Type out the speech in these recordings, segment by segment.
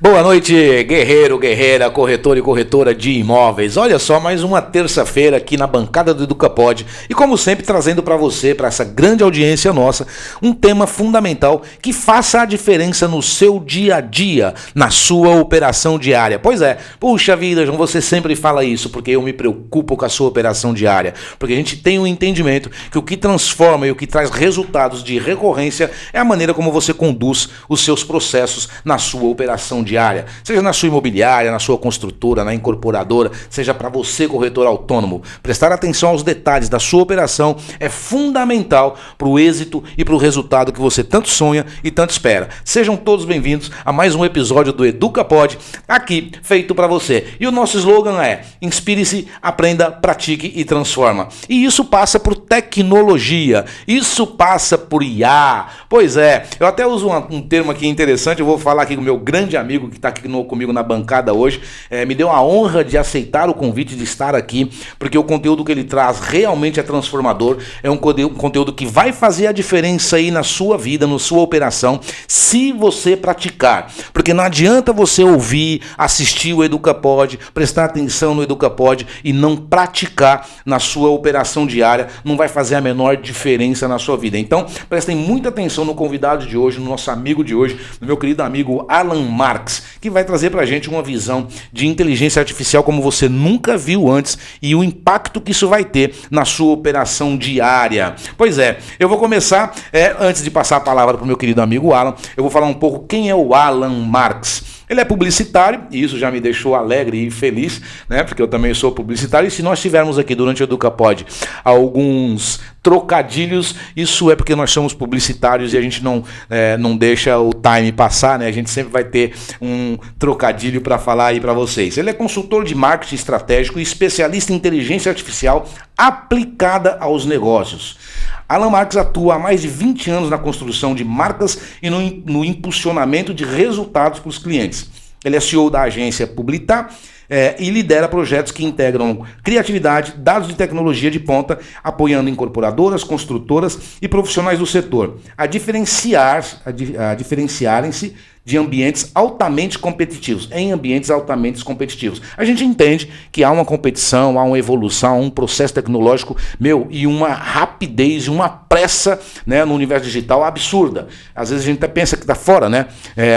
Boa noite, guerreiro, guerreira, corretor e corretora de imóveis. Olha só, mais uma terça-feira aqui na bancada do EducaPod e como sempre trazendo para você, para essa grande audiência nossa, um tema fundamental que faça a diferença no seu dia a dia, na sua operação diária. Pois é, puxa vida, João, você sempre fala isso porque eu me preocupo com a sua operação diária, porque a gente tem um entendimento que o que transforma e o que traz resultados de recorrência é a maneira como você conduz os seus processos na sua operação diária, seja na sua imobiliária, na sua construtora, na incorporadora, seja para você, corretor autônomo. Prestar atenção aos detalhes da sua operação é fundamental para o êxito e para o resultado que você tanto sonha e tanto espera. Sejam todos bem-vindos a mais um episódio do EducaPod, aqui feito para você. E o nosso slogan é: inspire-se, aprenda, pratique e transforma. E isso passa por tecnologia, isso passa por IA. Pois é, eu até uso um termo aqui interessante, eu vou falar aqui com o meu grande amigo que está aqui comigo na bancada hoje, me deu a honra de aceitar o convite de estar aqui, porque o conteúdo que ele traz realmente é transformador, é um conteúdo que vai fazer a diferença aí na sua vida, na sua operação, se você praticar, porque não adianta você ouvir, assistir o EducaPod, prestar atenção no EducaPod e não praticar na sua operação diária, não vai fazer a menor diferença na sua vida. Então, prestem muita atenção no convidado de hoje, no nosso amigo de hoje, no meu querido amigo Alan Marx, que vai trazer pra gente uma visão de inteligência artificial como você nunca viu antes e o impacto que isso vai ter na sua operação diária. Pois é, eu vou começar, antes de passar a palavra pro meu querido amigo Alan, eu vou falar um pouco quem é o Alan Marx. Ele é publicitário, e isso já me deixou alegre e feliz, né? Porque eu também sou publicitário, e se nós tivermos aqui durante o EducaPod alguns trocadilhos, isso é porque nós somos publicitários e a gente não deixa o time passar, né? A gente sempre vai ter um trocadilho para falar aí para vocês. Ele é consultor de marketing estratégico e especialista em inteligência artificial aplicada aos negócios. Alan Marx atua há mais de 20 anos na construção de marcas e no impulsionamento de resultados para os clientes. Ele é CEO da agência Publitar e lidera projetos que integram criatividade, dados de tecnologia de ponta, apoiando incorporadoras, construtoras e profissionais do setor a diferenciarem-se de ambientes altamente competitivos, em ambientes altamente competitivos. A gente entende que há uma competição, há uma evolução, há um processo tecnológico, e uma rapidez, uma pressa, né, no universo digital absurda. Às vezes a gente até pensa que está fora, né?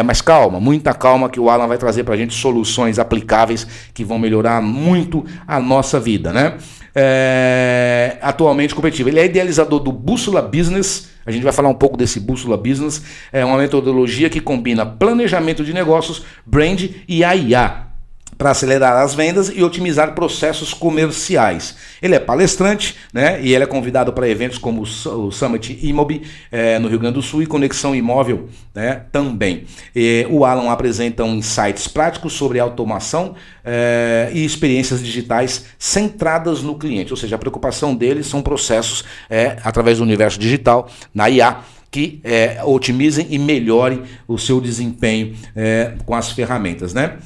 Mas calma, muita calma, que o Alan vai trazer para a gente soluções aplicáveis que vão melhorar muito a nossa vida, né? Atualmente competitivo. Ele é idealizador do Bússola Business. A gente vai falar um pouco desse Bússola Business. É uma metodologia que combina planejamento de negócios, brand e a IA para acelerar as vendas e otimizar processos comerciais. Ele é palestrante, né? E ele é convidado para eventos como o Summit Imob no Rio Grande do Sul e Conexão Imóvel, né, também. O Alan apresenta insights práticos sobre automação e experiências digitais centradas no cliente, ou seja, a preocupação dele são processos através do universo digital, na IA, que otimizem e melhorem o seu desempenho com as ferramentas, né?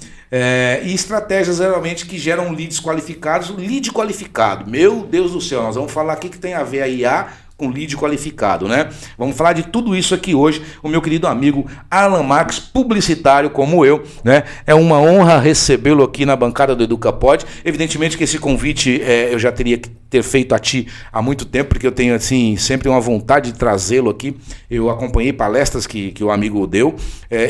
E estratégias geralmente que geram leads qualificados. Lead qualificado, meu Deus do céu, nós vamos falar aqui que tem a ver a IA com lead qualificado, né? Vamos falar de tudo isso aqui hoje. O meu querido amigo Alan Marx, publicitário como eu, né? É uma honra recebê-lo aqui na bancada do EducaPod. Evidentemente que esse convite eu já teria que ter feito a ti há muito tempo, porque eu tenho assim sempre uma vontade de trazê-lo aqui. Eu acompanhei palestras que o amigo deu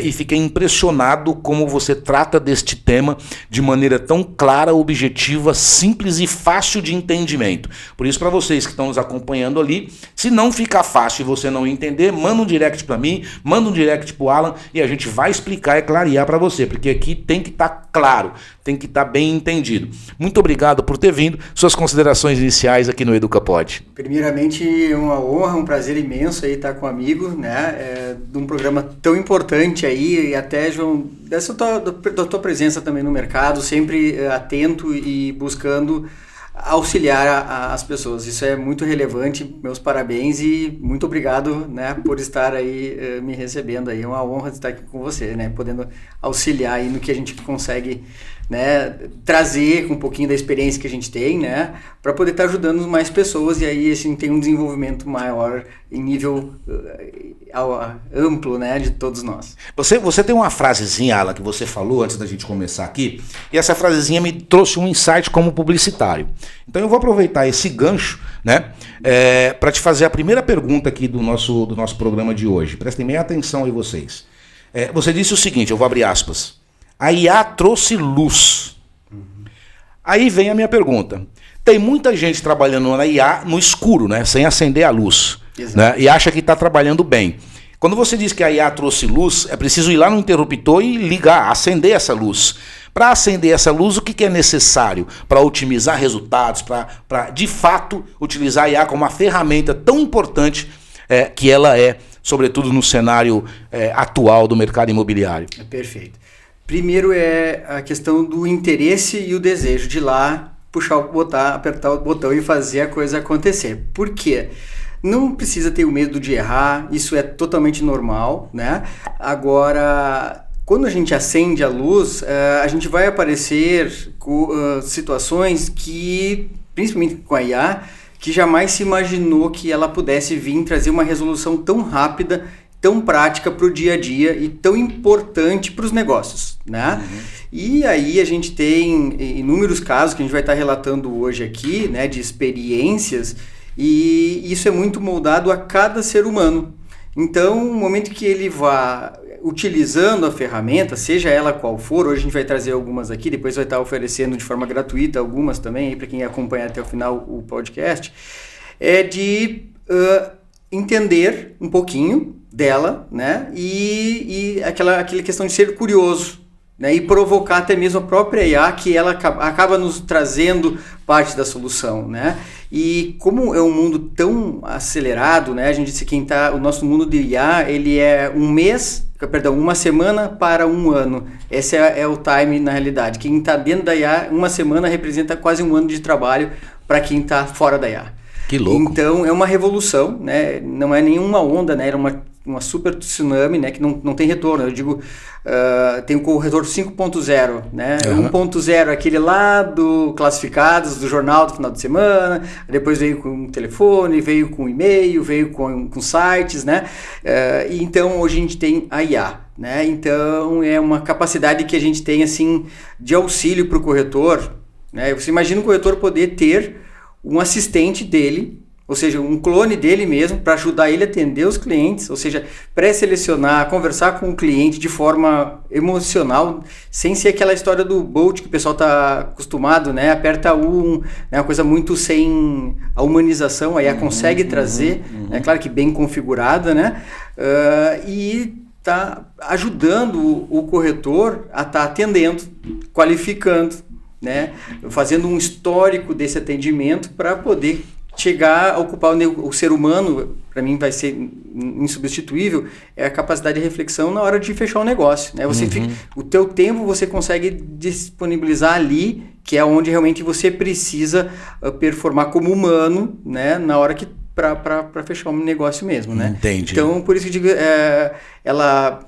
e fiquei impressionado como você trata deste tema de maneira tão clara, objetiva, simples e fácil de entendimento. Por isso, para vocês que estão nos acompanhando ali, se não ficar fácil e você não entender, manda um direct para mim, manda um direct pro Alan e a gente vai explicar e clarear para você, porque aqui tem que estar claro, tem que estar bem entendido. Muito obrigado por ter vindo. Suas considerações iniciais aqui no EducaPod. Primeiramente, uma honra, um prazer imenso aí estar com um amigo, né, de um programa tão importante aí, e até, João, da tua presença também no mercado, sempre atento e buscando auxiliar as pessoas. Isso é muito relevante, meus parabéns e muito obrigado, né, por estar aí me recebendo aí. É uma honra estar aqui com você, né, podendo auxiliar aí no que a gente consegue, né, trazer um pouquinho da experiência que a gente tem, né, para poder estar ajudando mais pessoas e aí assim tem um desenvolvimento maior em nível amplo, né, de todos nós. Você tem uma frasezinha, Alan, que você falou antes da gente começar aqui, e essa frasezinha me trouxe um insight como publicitário. Então eu vou aproveitar esse gancho, né, para te fazer a primeira pergunta aqui do nosso programa de hoje. Prestem bem atenção aí vocês. Você disse o seguinte, eu vou abrir aspas. A IA trouxe luz. Aí vem a minha pergunta. Tem muita gente trabalhando na IA no escuro, né, sem acender a luz, né, e acha que está trabalhando bem. Quando você diz que a IA trouxe luz, é preciso ir lá no interruptor e ligar, acender essa luz. Para acender essa luz, o que é necessário para otimizar resultados, para de fato utilizar a IA como uma ferramenta tão importante que ela é, sobretudo no cenário atual do mercado imobiliário? Perfeito. Primeiro é a questão do interesse e o desejo de ir lá, puxar o botão, apertar o botão e fazer a coisa acontecer. Por quê? Não precisa ter o medo de errar, isso é totalmente normal, né? Agora, quando a gente acende a luz, a gente vai aparecer com situações que, principalmente com a IA, que jamais se imaginou que ela pudesse vir trazer uma resolução tão rápida, tão prática para o dia a dia e tão importante para os negócios, né? E aí a gente tem inúmeros casos que a gente vai estar relatando hoje aqui, né, de experiências, e isso é muito moldado a cada ser humano. Então, no momento que ele vá utilizando a ferramenta, seja ela qual for, hoje a gente vai trazer algumas aqui, depois vai estar oferecendo de forma gratuita algumas também, para quem acompanha até o final o podcast, é de entender um pouquinho dela, né? E aquela questão de ser curioso, né? E provocar até mesmo a própria IA, que ela acaba nos trazendo parte da solução, né? E como é um mundo tão acelerado, né? A gente disse que o nosso mundo de IA, ele é uma semana para um ano. Esse é o time na realidade. Quem está dentro da IA, uma semana representa quase um ano de trabalho para quem está fora da IA. Que louco. Então é uma revolução, né? Não é nenhuma onda, né? Era uma super tsunami, né? Que não tem retorno. Eu digo, tem o corretor 5.0, né? 1.0 é aquele lá do classificados, do jornal do final de semana, depois veio com telefone, veio com e-mail, veio com sites, né? E então hoje a gente tem a IA, né? Então é uma capacidade que a gente tem assim de auxílio para o corretor, né? Você imagina o corretor poder ter um assistente dele, ou seja, um clone dele mesmo, para ajudar ele a atender os clientes, ou seja, pré-selecionar, conversar com o cliente de forma emocional, sem ser aquela história do Bolt que o pessoal está acostumado, né? Aperta um, né? Uma coisa muito sem a humanização, aí consegue trazer, né? Claro que bem configurada, né? E está ajudando o corretor a estar atendendo, qualificando, né? Fazendo um histórico desse atendimento para poder chegar a ocupar o ser humano. Para mim vai ser insubstituível, é a capacidade de reflexão na hora de fechar um negócio, né? O teu tempo você consegue disponibilizar ali, que é onde realmente você precisa performar como humano, né? Na hora que para fechar um negócio mesmo, né? Entendi. Então, por isso que eu digo, ela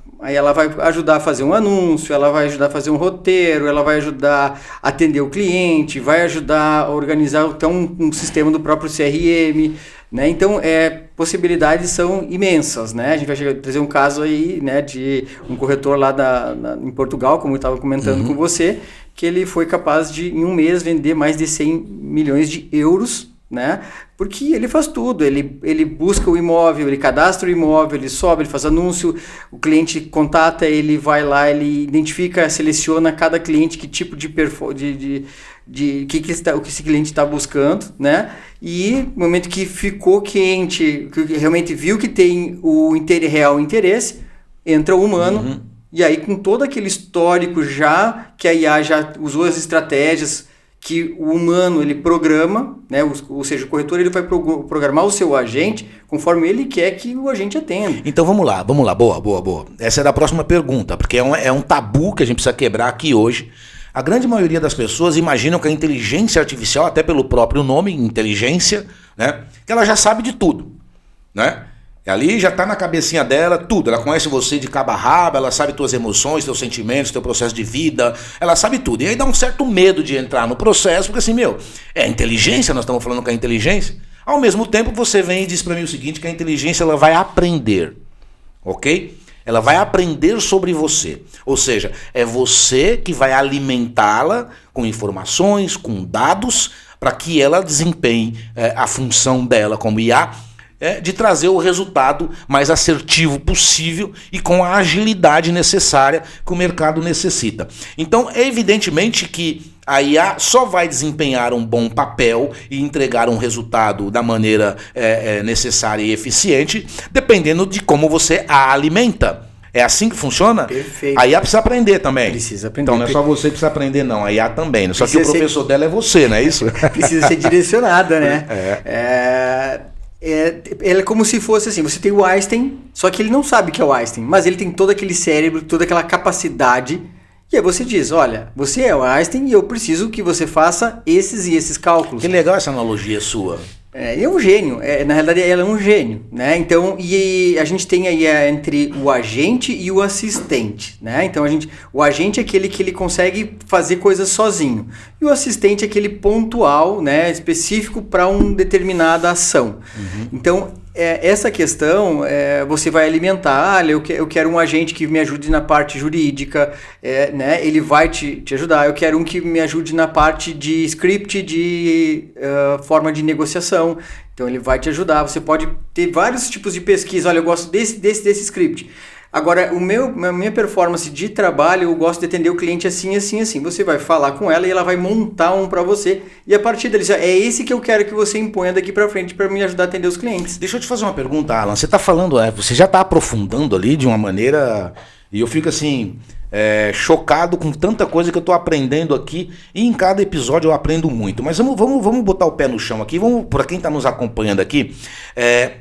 vai ajudar a fazer um anúncio, ela vai ajudar a fazer um roteiro, ela vai ajudar a atender o cliente, vai ajudar a organizar até um sistema do próprio CRM, né? Então, possibilidades são imensas, né? A gente vai trazer um caso aí, né, de um corretor lá em Portugal, como eu estava comentando com você, que ele foi capaz de, em um mês, vender mais de 100 milhões de euros, né? Porque ele faz tudo, ele busca o imóvel, ele cadastra o imóvel, ele sobe, ele faz anúncio, o cliente contata, ele vai lá, ele identifica, seleciona cada cliente, que tipo de o que esse cliente está buscando, né? E no momento que ficou cliente, que realmente viu que tem o real interesse, entra o humano, e aí com todo aquele histórico já, que a IA já usou as estratégias que o humano ele programa, né? Ou seja, o corretor ele vai programar o seu agente conforme ele quer que o agente atenda. Então vamos lá, boa. Essa é da próxima pergunta, porque é um tabu que a gente precisa quebrar aqui hoje. A grande maioria das pessoas imaginam que a inteligência artificial, até pelo próprio nome, inteligência, né? Que ela já sabe de tudo, né? Ali já está na cabecinha dela tudo, ela conhece você de cabo a rabo, ela sabe tuas emoções, teus sentimentos, teu processo de vida, ela sabe tudo. E aí dá um certo medo de entrar no processo, porque assim, é inteligência, nós estamos falando que é inteligência. Ao mesmo tempo você vem e diz para mim o seguinte, que a inteligência ela vai aprender. ok? Ela vai aprender sobre você. Ou seja, é você que vai alimentá-la com informações, com dados, para que ela desempenhe a função dela como IA, de trazer o resultado mais assertivo possível e com a agilidade necessária que o mercado necessita. Então, é evidentemente que a IA só vai desempenhar um bom papel e entregar um resultado da maneira necessária e eficiente, dependendo de como você a alimenta. É assim que funciona? Perfeito. A IA precisa aprender também. Precisa aprender. Então não é só você que precisa aprender, não. A IA também. Só que Precisa o professor dela é você, não é isso? Precisa ser direcionada, né? Ela é como se fosse assim, você tem o Einstein, só que ele não sabe que é o Einstein, mas ele tem todo aquele cérebro, toda aquela capacidade, e aí você diz, olha, você é o Einstein e eu preciso que você faça esses e esses cálculos. Que legal essa analogia sua. Ele é um gênio, na realidade ela é um gênio, né? Então, e a gente tem aí entre o agente e o assistente, né? Então o agente é aquele que ele consegue fazer coisas sozinho, e o assistente é aquele pontual, né, específico para uma determinada ação. Então, essa questão você vai alimentar, eu quero um agente que me ajude na parte jurídica, né? Ele vai te ajudar. Eu quero um que me ajude na parte de script, de forma de negociação. Então ele vai te ajudar. Você pode ter vários tipos de pesquisa. Olha, eu gosto desse script. Agora, a minha performance de trabalho, eu gosto de atender o cliente assim, assim, assim. Você vai falar com ela e ela vai montar um para você. E a partir dele, é esse que eu quero que você imponha daqui para frente para me ajudar a atender os clientes. Deixa eu te fazer uma pergunta, Alan. Você está falando, você já está aprofundando ali de uma maneira... E eu fico assim... chocado com tanta coisa que eu estou aprendendo aqui, e em cada episódio eu aprendo muito. Mas vamos botar o pé no chão aqui, para quem está nos acompanhando aqui,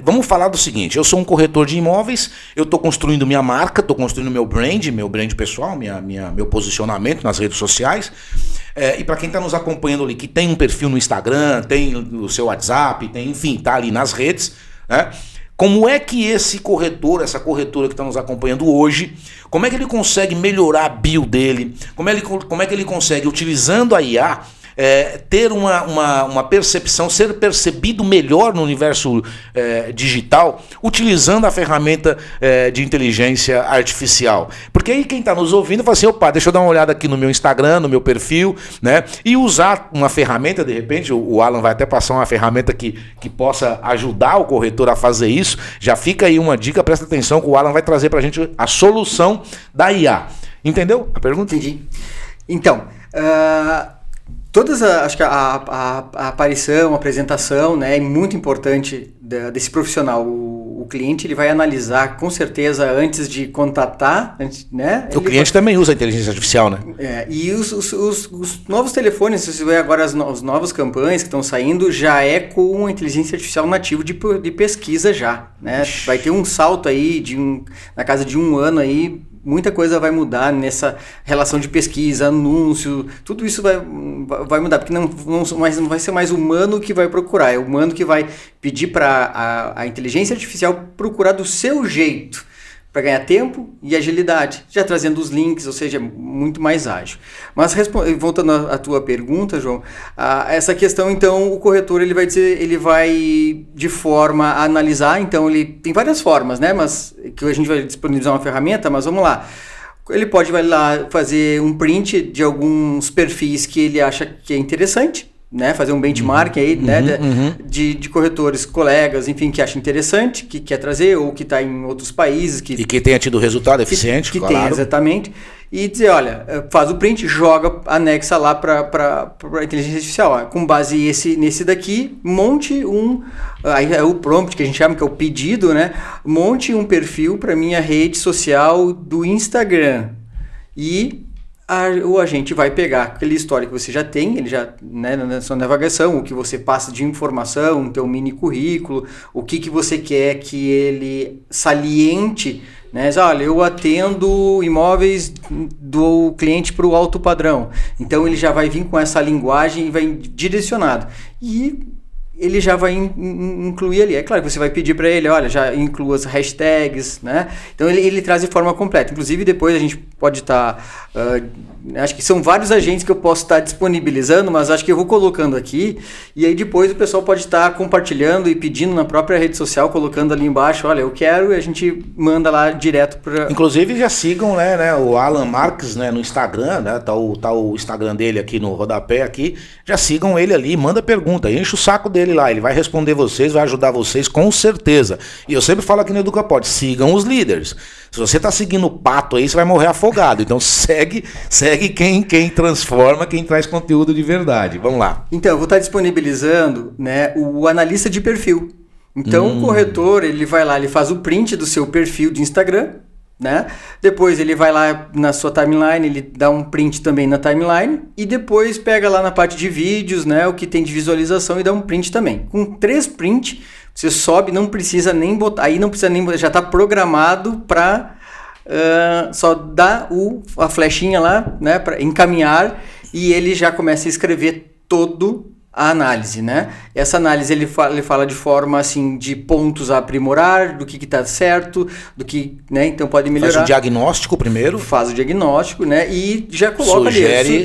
vamos falar do seguinte: eu sou um corretor de imóveis, eu estou construindo minha marca, estou construindo meu brand pessoal, meu posicionamento nas redes sociais, e para quem está nos acompanhando ali, que tem um perfil no Instagram, tem o seu WhatsApp, enfim, está ali nas redes, né? Como é que esse corretor, essa corretora que está nos acompanhando hoje, como é que ele consegue melhorar a bio dele? Como é que ele consegue, utilizando a IA, ter uma percepção, ser percebido melhor no universo digital, utilizando a ferramenta de inteligência artificial? Porque aí quem está nos ouvindo fala assim, opa, deixa eu dar uma olhada aqui no meu Instagram, no meu perfil, né? E usar uma ferramenta, de repente, o Alan vai até passar uma ferramenta que possa ajudar o corretor a fazer isso. Já fica aí uma dica, presta atenção que o Alan vai trazer para a gente a solução da IA. Entendeu a pergunta? Entendi. Então, acho que a aparição, a apresentação, né, é muito importante desse profissional. O cliente ele vai analisar com certeza antes de contatar, né? O cliente também usa a inteligência artificial, né? E os novos telefones, se você ver agora as novas campanhas que estão saindo, já é com a inteligência artificial nativo de pesquisa já, né? Vai ter um salto aí na casa de 1 ano aí. Muita coisa vai mudar nessa relação de pesquisa, anúncio, tudo isso vai mudar, porque não vai ser mais humano que vai procurar, é o humano que vai pedir para a inteligência artificial procurar do seu jeito, para ganhar tempo e agilidade, já trazendo os links, ou seja, muito mais ágil. Mas voltando à tua pergunta, João, essa questão, então, o corretor ele vai de forma a analisar, então ele tem várias formas, né? Mas que a gente vai disponibilizar uma ferramenta, mas vamos lá. Ele vai lá fazer um print de alguns perfis que ele acha que é interessante, né, fazer um benchmark aí, né, de corretores, colegas, enfim, que acha interessante, que quer trazer, ou que está em outros países. E que tenha tido resultado eficiente, que claro. tem, exatamente. E dizer, olha, faz o print, joga, anexa lá para a inteligência artificial. Ó, com base nesse daqui, monte aí é o prompt que a gente chama, que é o pedido, né? Monte um perfil para minha rede social do Instagram. E o agente vai pegar aquele histórico que você já tem, ele já, né, na sua navegação, o que você passa de informação, o teu mini currículo, o que você quer que ele saliente, né? Olha, eu atendo imóveis do cliente para o alto padrão. Então ele já vai vir com essa linguagem e vai direcionado. E ele já vai incluir ali. É claro que você vai pedir para ele, olha, já inclua as hashtags, né? Então ele traz de forma completa. Inclusive depois a gente pode estar... acho que são vários agentes que eu posso estar disponibilizando, mas acho que eu vou colocando aqui, e aí depois o pessoal pode estar compartilhando e pedindo na própria rede social, colocando ali embaixo, olha, eu quero, e a gente manda lá direto para... Inclusive já sigam, né, o Alan Marques, né, no Instagram, né, tá o Instagram dele aqui no rodapé aqui, já sigam ele ali, manda pergunta, enche o saco dele lá, ele vai responder vocês, vai ajudar vocês com certeza. E eu sempre falo aqui no EducaPod, sigam os líderes. Se você tá seguindo o pato aí, você vai morrer afogado. Então segue quem transforma, quem traz conteúdo de verdade. Vamos lá. Então, eu vou estar disponibilizando, né, o analista de perfil. Então o corretor, ele vai lá, ele faz o print do seu perfil de Instagram, né? Depois ele vai lá na sua timeline, ele dá um print também na timeline e depois pega lá na parte de vídeos, né, o que tem de visualização e dá um print também. Com 3 prints, você sobe, não precisa nem botar, aí não precisa nem botar, já está programado para só dar a flechinha lá, né, para encaminhar, e ele já começa a escrever todo a análise, né? Essa análise ele fala de forma assim de pontos a aprimorar, do que está certo, do que, né? Então pode melhorar. Faz o diagnóstico primeiro. Faz o diagnóstico, né? E já coloca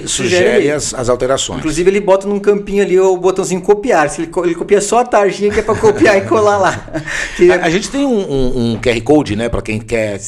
sugere as alterações. Inclusive ele bota num campinho ali o botãozinho copiar. Se ele copia só a tarjinha que é para copiar e colar lá. A gente tem um QR Code, né? Para quem quer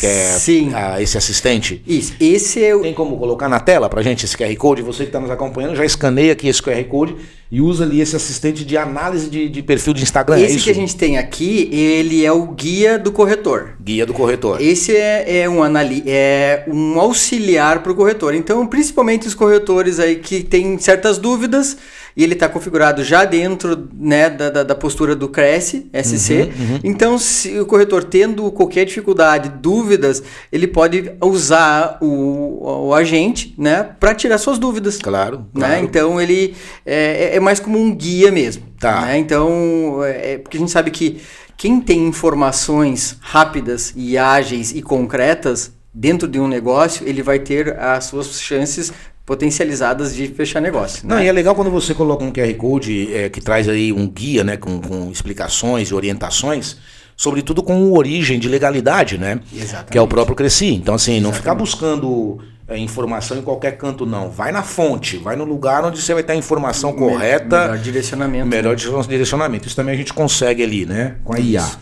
esse assistente. Isso. Esse é Tem como colocar na tela pra gente esse QR Code? Você que está nos acompanhando já escaneia aqui esse QR Code e usa ali esse assistente de análise de perfil de Instagram. Esse que a gente tem aqui, ele é o guia do corretor. Guia do corretor. Esse é um auxiliar para o corretor. Então, principalmente os corretores aí que têm certas dúvidas, e ele está configurado já dentro, né, da postura do Cresce, SC. Então, se o corretor tendo qualquer dificuldade, dúvidas, ele pode usar o agente, né, para tirar suas dúvidas. Claro. Né? Então, ele é mais como um guia mesmo. Tá. Né? Então, porque a gente sabe que quem tem informações rápidas e ágeis e concretas dentro de um negócio, ele vai ter as suas chances potencializadas de fechar negócio. Não, e é legal quando você coloca um QR Code que traz aí um guia, né, com explicações e orientações, sobretudo com origem de legalidade, né? Exatamente. Que é o próprio Cresci. Então, assim, não ficar buscando informação em qualquer canto, não. Vai na fonte, vai no lugar onde você vai ter a informação correta. Melhor direcionamento. Melhor direcionamento. Isso também a gente consegue ali, né? Com a IA. Isso.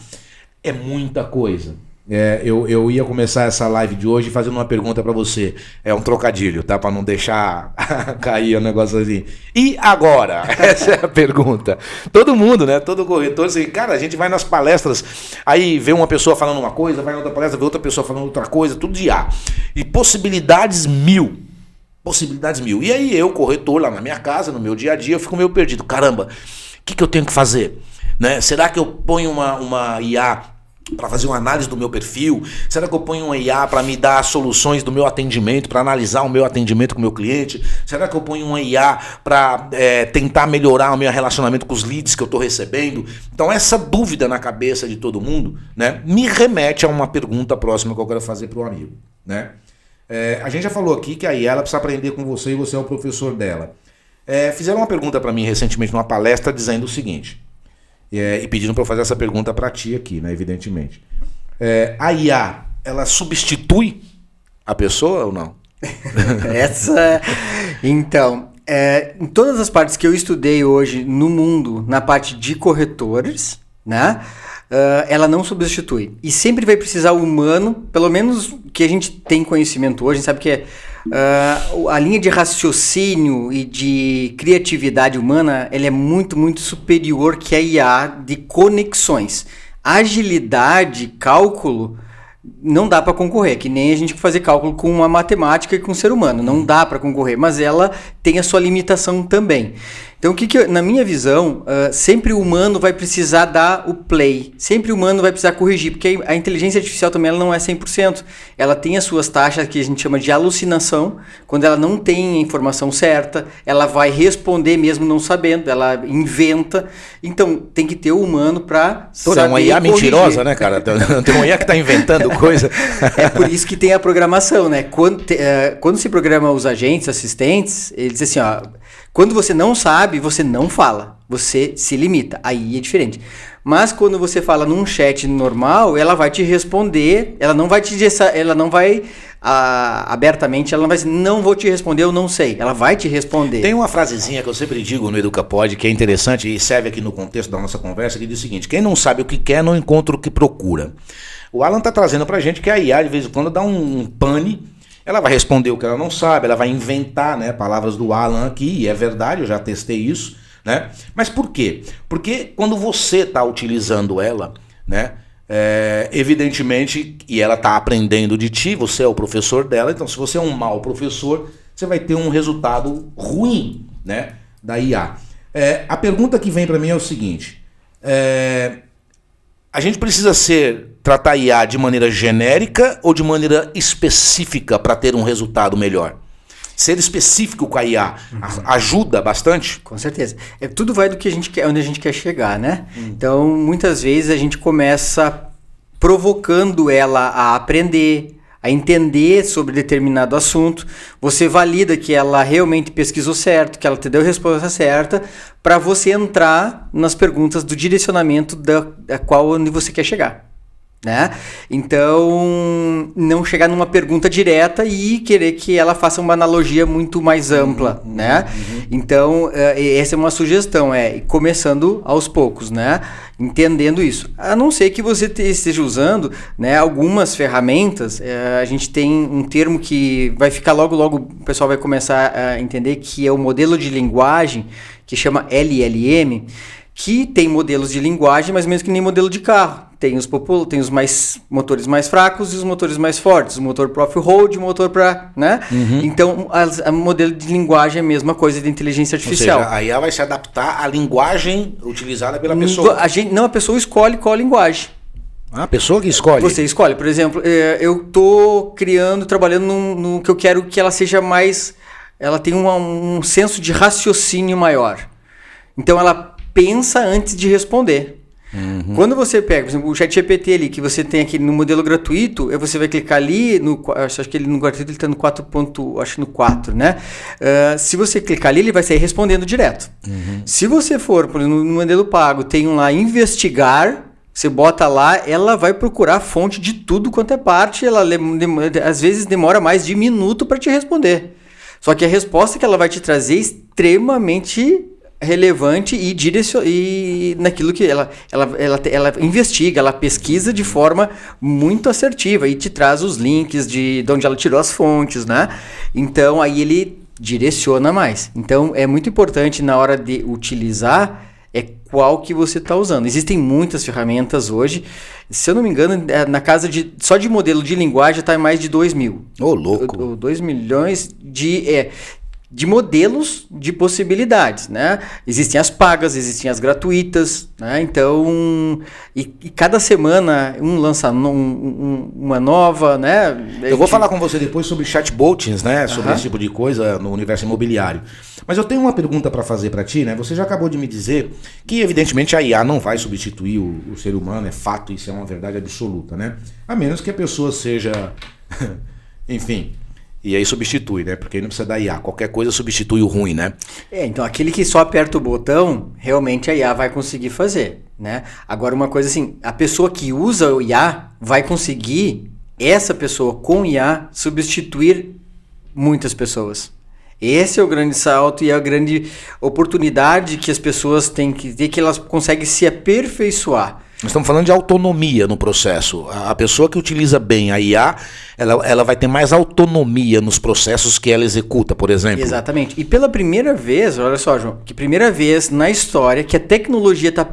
É muita coisa. Eu ia começar essa live de hoje fazendo uma pergunta pra você. É um trocadilho, tá? Pra não deixar cair o negócio assim. E agora? Essa é a pergunta. Todo mundo, né? Todo corretor, assim, cara, a gente vai nas palestras, aí vê uma pessoa falando uma coisa, vai na outra palestra, vê outra pessoa falando outra coisa, tudo de IA. E possibilidades mil. Possibilidades mil. E aí eu, corretor, lá na minha casa, no meu dia a dia, eu fico meio perdido. Caramba, o que eu tenho que fazer? Né? Será que eu ponho uma IA para fazer uma análise do meu perfil? Será que eu ponho uma IA para me dar soluções do meu atendimento, para analisar o meu atendimento com o meu cliente? Será que eu ponho uma IA para tentar melhorar o meu relacionamento com os leads que eu estou recebendo? Então essa dúvida na cabeça de todo mundo, né, me remete a uma pergunta próxima que eu quero fazer para o amigo, né? A gente já falou aqui que a IA ela precisa aprender com você e você é o professor dela. Fizeram uma pergunta para mim recentemente numa palestra dizendo o seguinte, e pedindo para eu fazer essa pergunta para ti aqui, né, evidentemente. A IA, ela substitui a pessoa ou não? Então, em todas as partes que eu estudei hoje no mundo, na parte de corretores, né, ela não substitui. E sempre vai precisar o humano, pelo menos que a gente tem conhecimento hoje, a gente sabe que a linha de raciocínio e de criatividade humana, ela é muito, muito superior que a IA de conexões. Agilidade, cálculo, não dá para concorrer, que nem a gente fazer cálculo com uma matemática e com um ser humano, não dá para concorrer, mas ela tem a sua limitação também. Então, o que na minha visão, sempre o humano vai precisar dar o play, sempre o humano vai precisar corrigir, porque a inteligência artificial também ela não é 100%, ela tem as suas taxas que a gente chama de alucinação, quando ela não tem a informação certa, ela vai responder mesmo não sabendo, ela inventa, então tem que ter o humano para saber é uma IA mentirosa, né, cara? Tem uma IA que está inventando coisa. É por isso que tem a programação, né? Quando se programa os agentes, assistentes, eles dizem assim, ó, Quando você não sabe, você não fala. Você se limita. Aí é diferente. Mas quando você fala num chat normal, ela vai te responder. Ela não vai te dizer, ela não vai abertamente, ela não vai dizer, não vou te responder, eu não sei. Ela vai te responder. Tem uma frasezinha que eu sempre digo no EducaPod, que é interessante e serve aqui no contexto da nossa conversa, que diz o seguinte: quem não sabe o que quer, não encontra o que procura. O Alan está trazendo pra gente que a IA, de vez em quando, dá um pane. Ela vai responder o que ela não sabe, ela vai inventar, né, palavras do Alan aqui, e é verdade, eu já testei isso, né? Mas por quê? Porque quando você está utilizando ela, né, evidentemente, e ela está aprendendo de ti, você é o professor dela, então se você é um mau professor, você vai ter um resultado ruim, né, da IA. A pergunta que vem para mim é o seguinte: a gente precisa tratar IA de maneira genérica ou de maneira específica para ter um resultado melhor? Ser específico com a IA ajuda bastante? Com certeza. Tudo vai do que a gente quer, onde a gente quer chegar, né? Então, muitas vezes a gente começa provocando ela a aprender, a entender sobre determinado assunto. Você valida que ela realmente pesquisou certo, que ela te deu a resposta certa, para você entrar nas perguntas do direcionamento da qual onde você quer chegar. Né? Então, não chegar numa pergunta direta e querer que ela faça uma analogia muito mais ampla, né? Então, essa é uma sugestão, começando aos poucos, né? Entendendo isso. A não ser que você esteja usando, né, algumas ferramentas, a gente tem um termo que vai ficar logo, o pessoal vai começar a entender, que é o modelo de linguagem, que chama LLM, que tem modelos de linguagem, mais ou menos que nem modelo de carro. Tem os motores mais fracos e os motores mais fortes. O motor para off-road, o motor para... né? Então, o modelo de linguagem é a mesma coisa de inteligência artificial. Ou seja, a IA vai se adaptar à linguagem utilizada pela pessoa. A pessoa escolhe qual linguagem. A pessoa que escolhe? Você escolhe. Por exemplo, eu estou trabalhando no que eu quero que ela seja mais... Ela tem um senso de raciocínio maior. Então, ela pensa antes de responder. Quando você pega, por exemplo, o ChatGPT ali, que você tem aqui no modelo gratuito, você vai clicar ali, acho que ele no gratuito ele está no 4, né? Se você clicar ali, ele vai sair respondendo direto. Se você for, por exemplo, no modelo pago, tem um lá, investigar, você bota lá, ela vai procurar a fonte de tudo quanto é parte, ela às vezes demora mais de minuto para te responder. Só que a resposta que ela vai te trazer é extremamente relevante e naquilo que ela investiga, ela pesquisa de forma muito assertiva e te traz os links de onde ela tirou as fontes, né? Então, aí ele direciona mais. Então, é muito importante na hora de utilizar qual que você está usando. Existem muitas ferramentas hoje. Se eu não me engano, na casa só de modelo de linguagem está em mais de 2 mil. Ô, louco! 2 milhões de modelos de possibilidades, né? Existem as pagas, existem as gratuitas, né? Então, e cada semana lança uma nova, né? Eu vou falar com você depois sobre chatbots, né? Sobre esse tipo de coisa no universo imobiliário. Mas eu tenho uma pergunta para fazer para ti, né? Você já acabou de me dizer que, evidentemente, a IA não vai substituir o ser humano, é fato, isso é uma verdade absoluta, né? A menos que a pessoa seja, enfim... E aí substitui, né? Porque aí não precisa da IA. Qualquer coisa substitui o ruim, né? Então aquele que só aperta o botão, realmente a IA vai conseguir fazer, né? Agora uma coisa assim, a pessoa que usa o IA vai conseguir, essa pessoa com IA, substituir muitas pessoas. Esse é o grande salto e a grande oportunidade que as pessoas têm que ter, que elas conseguem se aperfeiçoar. Nós estamos falando de autonomia no processo. A pessoa que utiliza bem a IA, ela vai ter mais autonomia nos processos que ela executa, por exemplo. Exatamente. E pela primeira vez, olha só, João, que primeira vez na história que a tecnologia está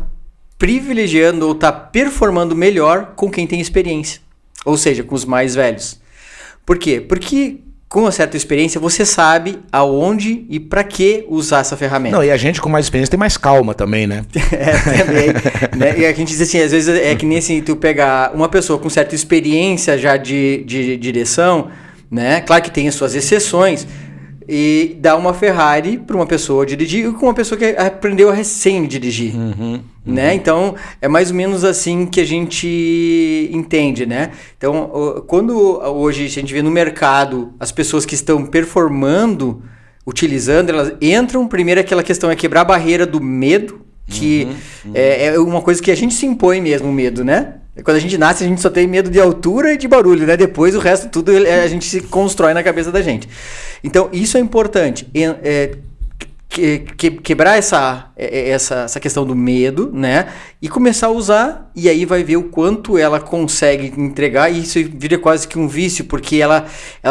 privilegiando ou está performando melhor com quem tem experiência. Ou seja, com os mais velhos. Por quê? Porque com uma certa experiência, você sabe aonde e para que usar essa ferramenta. Não, e a gente com mais experiência tem mais calma também, né? Também. Né? E a gente diz assim, às vezes é que nem assim, tu pegar uma pessoa com certa experiência já de direção, né? Claro que tem as suas exceções, e dar uma Ferrari para uma pessoa dirigir e com uma pessoa que aprendeu a recém dirigir. Né? Então, é mais ou menos assim que a gente entende, né? Então, quando hoje a gente vê no mercado as pessoas que estão performando utilizando, elas entram, primeiro aquela questão é quebrar a barreira do medo, que é uma coisa que a gente se impõe mesmo, o medo, né? Quando a gente nasce, a gente só tem medo de altura e de barulho, né? Depois o resto tudo a gente se constrói na cabeça da gente. Então, isso é importante. Quebrar essa questão do medo, né? E começar a usar, e aí vai ver o quanto ela consegue entregar, e isso vira quase que um vício, porque ela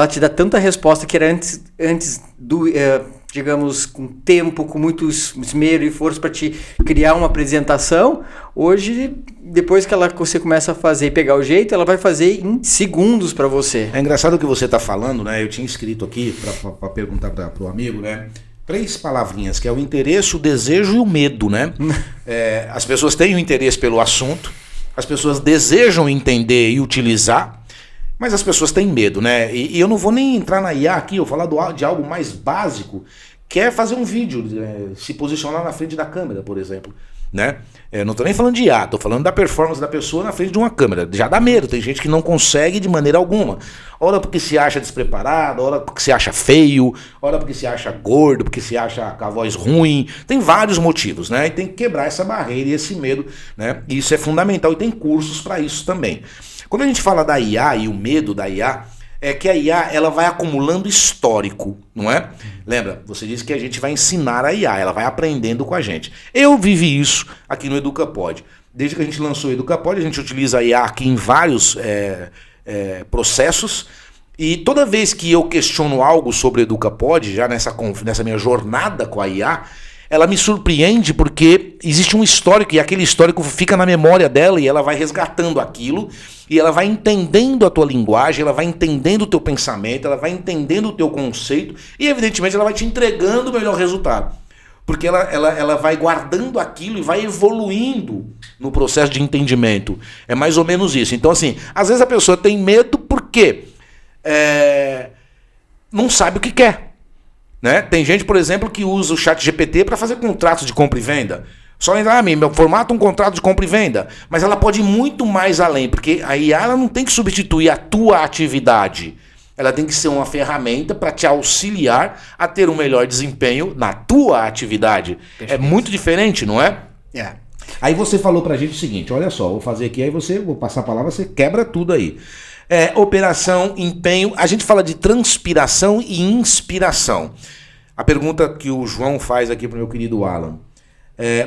te dá tanta resposta que era antes do... digamos, com tempo, com muito esmero e força para te criar uma apresentação. Hoje, depois que você começa a fazer e pegar o jeito, ela vai fazer em segundos para você. É engraçado o que você está falando, né? Eu tinha escrito aqui para perguntar para o amigo, né? 3 palavrinhas, que é o interesse, o desejo e o medo, né? As pessoas têm o interesse pelo assunto, as pessoas desejam entender e utilizar, mas as pessoas têm medo, né? E eu não vou nem entrar na IA aqui, eu vou falar de algo mais básico, que é fazer um vídeo, se posicionar na frente da câmera, por exemplo, né? Não estou nem falando de IA, estou falando da performance da pessoa na frente de uma câmera. Já dá medo, tem gente que não consegue de maneira alguma. Ora porque se acha despreparado, ora porque se acha feio, ora porque se acha gordo, porque se acha com a voz ruim. Tem vários motivos, né? E tem que quebrar essa barreira e esse medo, né? E isso é fundamental e tem cursos para isso também. Quando a gente fala da IA e o medo da IA, é que a IA ela vai acumulando histórico, não é? Lembra? Você disse que a gente vai ensinar a IA, ela vai aprendendo com a gente. Eu vivi isso aqui no EducaPod. Desde que a gente lançou o EducaPod, a gente utiliza a IA aqui em vários processos. E toda vez que eu questiono algo sobre o EducaPod, já nessa minha jornada com a IA, ela me surpreende porque existe um histórico e aquele histórico fica na memória dela e ela vai resgatando aquilo e ela vai entendendo a tua linguagem, ela vai entendendo o teu pensamento, ela vai entendendo o teu conceito e evidentemente ela vai te entregando o melhor resultado. Porque ela vai guardando aquilo e vai evoluindo no processo de entendimento. É mais ou menos isso. Então assim, às vezes a pessoa tem medo porque não sabe o que quer. Né? Tem gente, por exemplo, que usa o ChatGPT para fazer contratos de compra e venda. Só entrar, formata um contrato de compra e venda. Mas ela pode ir muito mais além, porque a IA ela não tem que substituir a tua atividade. Ela tem que ser uma ferramenta para te auxiliar a ter um melhor desempenho na tua atividade. Perfeito. É muito diferente, não é? É. Aí você falou pra gente o seguinte, olha só, vou fazer aqui, aí vou passar a palavra, você quebra tudo aí. Operação, empenho, a gente fala de transpiração e inspiração. A pergunta que o João faz aqui pro meu querido Alan.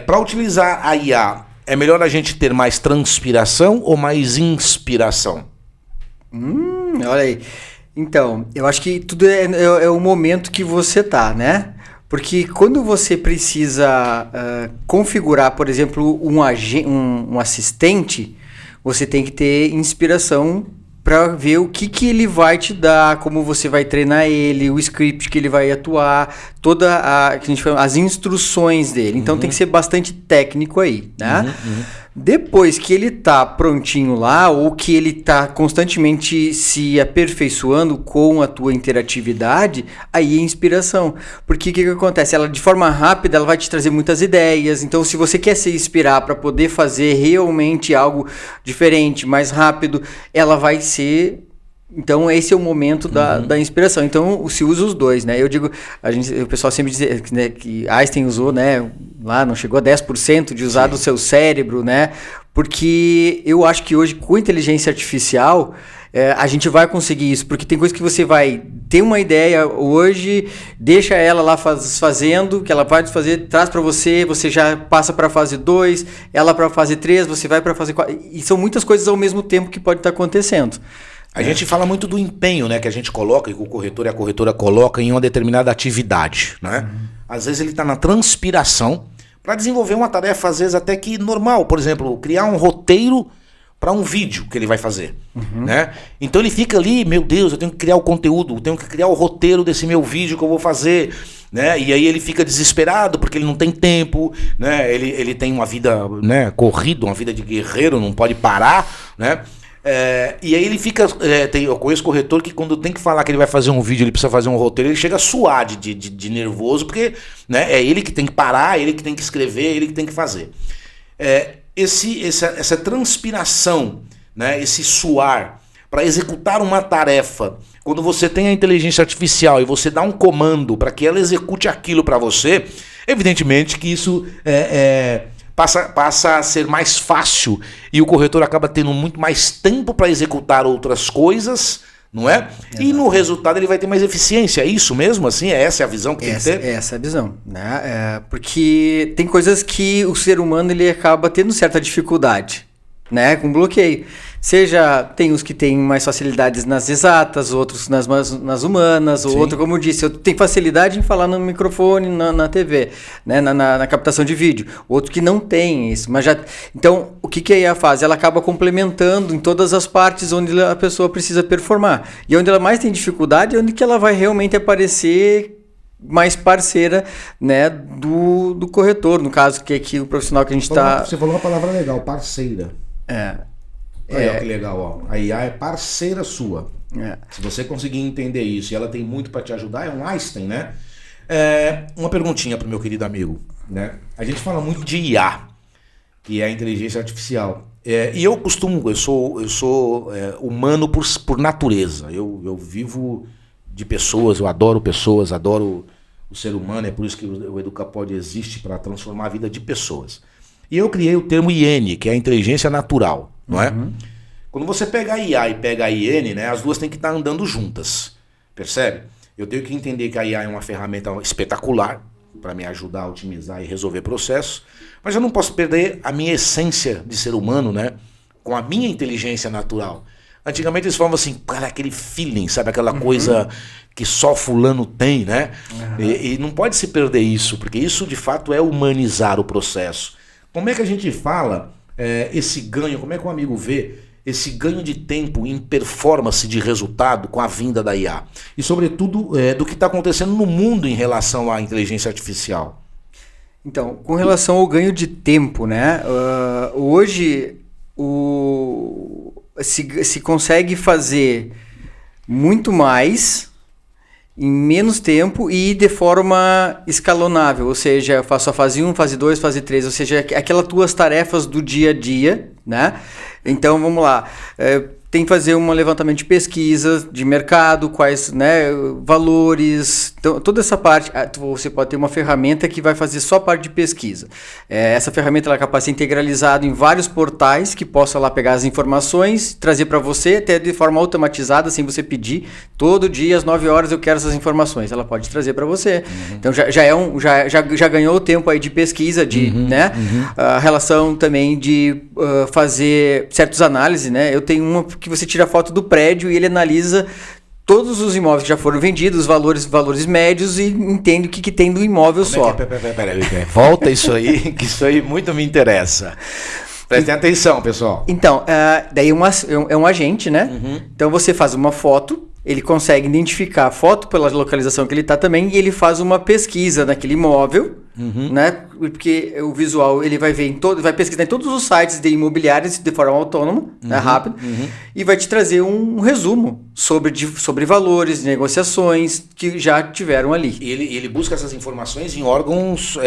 Para utilizar a IA, é melhor a gente ter mais transpiração ou mais inspiração? Olha aí. Então, eu acho que tudo é o momento que você tá, né? Porque quando você precisa configurar, por exemplo, um assistente, você tem que ter inspiração para ver o que ele vai te dar, como você vai treinar ele, o script que ele vai atuar, que a gente chama, as instruções dele. Então tem que ser bastante técnico aí, né? Depois que ele tá prontinho lá, ou que ele tá constantemente se aperfeiçoando com a tua interatividade, aí é inspiração. Porque o que acontece? Ela, de forma rápida, ela vai te trazer muitas ideias. Então, se você quer se inspirar para poder fazer realmente algo diferente, mais rápido, ela vai ser... Então, esse é o momento da inspiração. Então, se usa os dois, né? Eu digo, o pessoal sempre diz, né, que Einstein usou, né? Lá não chegou a 10% de usar do seu cérebro, né? Porque eu acho que hoje, com inteligência artificial, a gente vai conseguir isso. Porque tem coisa que você vai ter uma ideia hoje, deixa ela lá fazendo, que ela vai fazer, traz para você, você já passa para a fase 2, ela para a fase 3, você vai para a fase 4. E são muitas coisas ao mesmo tempo que pode estar acontecendo. A gente fala muito do empenho, né, que a gente coloca, e que o corretor e a corretora colocam em uma determinada atividade, né? Às vezes ele está na transpiração para desenvolver uma tarefa, às vezes até que normal, por exemplo, criar um roteiro para um vídeo que ele vai fazer, né? Então ele fica ali, meu Deus, eu tenho que criar o conteúdo, eu tenho que criar o roteiro desse meu vídeo que eu vou fazer, né? E aí ele fica desesperado porque ele não tem tempo, né? Ele tem uma vida, né, corrida, uma vida de guerreiro, não pode parar, né? E aí ele fica. Eu conheço corretor que quando tem que falar que ele vai fazer um vídeo, ele precisa fazer um roteiro, ele chega a suar de nervoso, porque, né, é ele que tem que parar, é ele que tem que escrever, é ele que tem que fazer. Essa transpiração, né, esse suar para executar uma tarefa Quando você tem a inteligência artificial e você dá um comando para que ela execute aquilo para você, evidentemente que isso passa a ser mais fácil e o corretor acaba tendo muito mais tempo para executar outras coisas, não é? Exato. E no resultado ele vai ter mais eficiência. É isso mesmo? Assim, essa é a visão que tem que ter? Essa é a visão, né? Porque tem coisas que o ser humano ele acaba tendo certa dificuldade, né? Com bloqueio. Tem os que têm mais facilidades nas exatas, outros nas humanas, Sim. Outro, como eu disse, eu tenho facilidade em falar no microfone, na TV, né? na captação de vídeo. Outro que não tem isso. Então, o que a IA faz? Ela acaba complementando em todas as partes onde a pessoa precisa performar. E onde ela mais tem dificuldade é onde que ela vai realmente aparecer mais parceira, né, do corretor, no caso, que é aqui o profissional que a gente está... Você falou uma palavra legal, parceira. Olha que legal, ó. A IA é parceira sua. Se você conseguir entender isso e ela tem muito para te ajudar, é um Einstein, né? Uma perguntinha pro meu querido amigo, né? A gente fala muito de IA, que é a inteligência artificial. E eu sou humano por natureza. Eu vivo de pessoas, eu adoro pessoas, adoro o ser humano, é por isso que o EducaPod existe, para transformar a vida de pessoas. E eu criei o termo IN, que é a inteligência natural, não é? Quando você pega a IA e pega a IN, né, as duas têm que estar andando juntas, percebe? Eu tenho que entender que a IA é uma ferramenta espetacular para me ajudar a otimizar e resolver processos, mas eu não posso perder a minha essência de ser humano, né, com a minha inteligência natural. Antigamente eles falavam assim, cara, aquele feeling, sabe? Aquela coisa que só fulano tem, né? E não pode se perder isso, porque isso de fato é humanizar o processo. Como é que a gente fala esse ganho, como é que o amigo vê esse ganho de tempo em performance de resultado com a vinda da IA? E sobretudo do que está acontecendo no mundo em relação à inteligência artificial. Então, com relação ao ganho de tempo, né? Hoje se consegue fazer muito mais em menos tempo e de forma escalonável, ou seja, eu faço a fase 1, fase 2, fase 3, ou seja, aquelas tuas tarefas do dia a dia, né? Então, vamos lá, tem que fazer um levantamento de pesquisa, de mercado, quais, né, valores, então, toda essa parte, você pode ter uma ferramenta que vai fazer só a parte de pesquisa. Essa ferramenta ela é capaz de ser integralizada em vários portais que possa lá pegar as informações, trazer para você, até de forma automatizada, sem você pedir. Todo dia, às 9 horas, eu quero essas informações. Ela pode trazer para você. Então, já ganhou o tempo aí de pesquisa, né? A relação também de fazer certas análises, né? Eu tenho uma que você tira a foto do prédio e ele analisa todos os imóveis que já foram vendidos, valores médios, e entende o que tem do imóvel só. Peraí. Volta isso aí, que isso aí muito me interessa. Prestem atenção, pessoal. Então, daí é um agente, né? Então você faz uma foto, ele consegue identificar a foto pela localização que ele está também, e ele faz uma pesquisa naquele imóvel, né? Porque o visual ele vai ver vai pesquisar em todos os sites de imobiliários de forma autônoma, né, rápido, e vai te trazer um resumo sobre valores, negociações que já tiveram ali. E ele busca essas informações em órgãos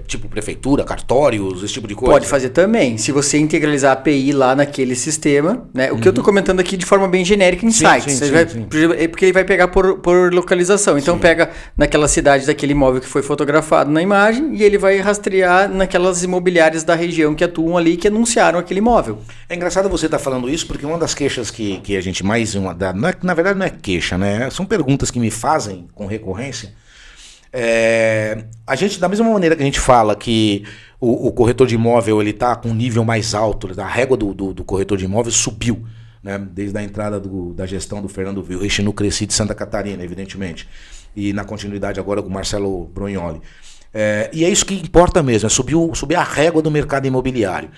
tipo prefeitura, cartórios, esse tipo de coisa? Pode fazer também. Se você integralizar a API lá naquele sistema, né? O que eu estou comentando aqui de forma bem genérica em sites. Sim. Porque ele vai pegar por localização. Então pega naquela cidade daquele imóvel que foi fotografado na imagem e ele vai rastrear naquelas imobiliárias da região que atuam ali, que anunciaram aquele imóvel. É engraçado você estar falando isso, porque uma das queixas que a gente mais... na verdade não é queixa, né? São perguntas que me fazem com recorrência. A gente, da mesma maneira que a gente fala que o corretor de imóvel ele está com um nível mais alto, a régua do corretor de imóvel subiu, né? Desde a entrada da gestão do Fernando Vilrich no Cresci de Santa Catarina, evidentemente, e na continuidade agora com o Marcelo Brognoli. E é isso que importa mesmo, é subir a régua do mercado imobiliário.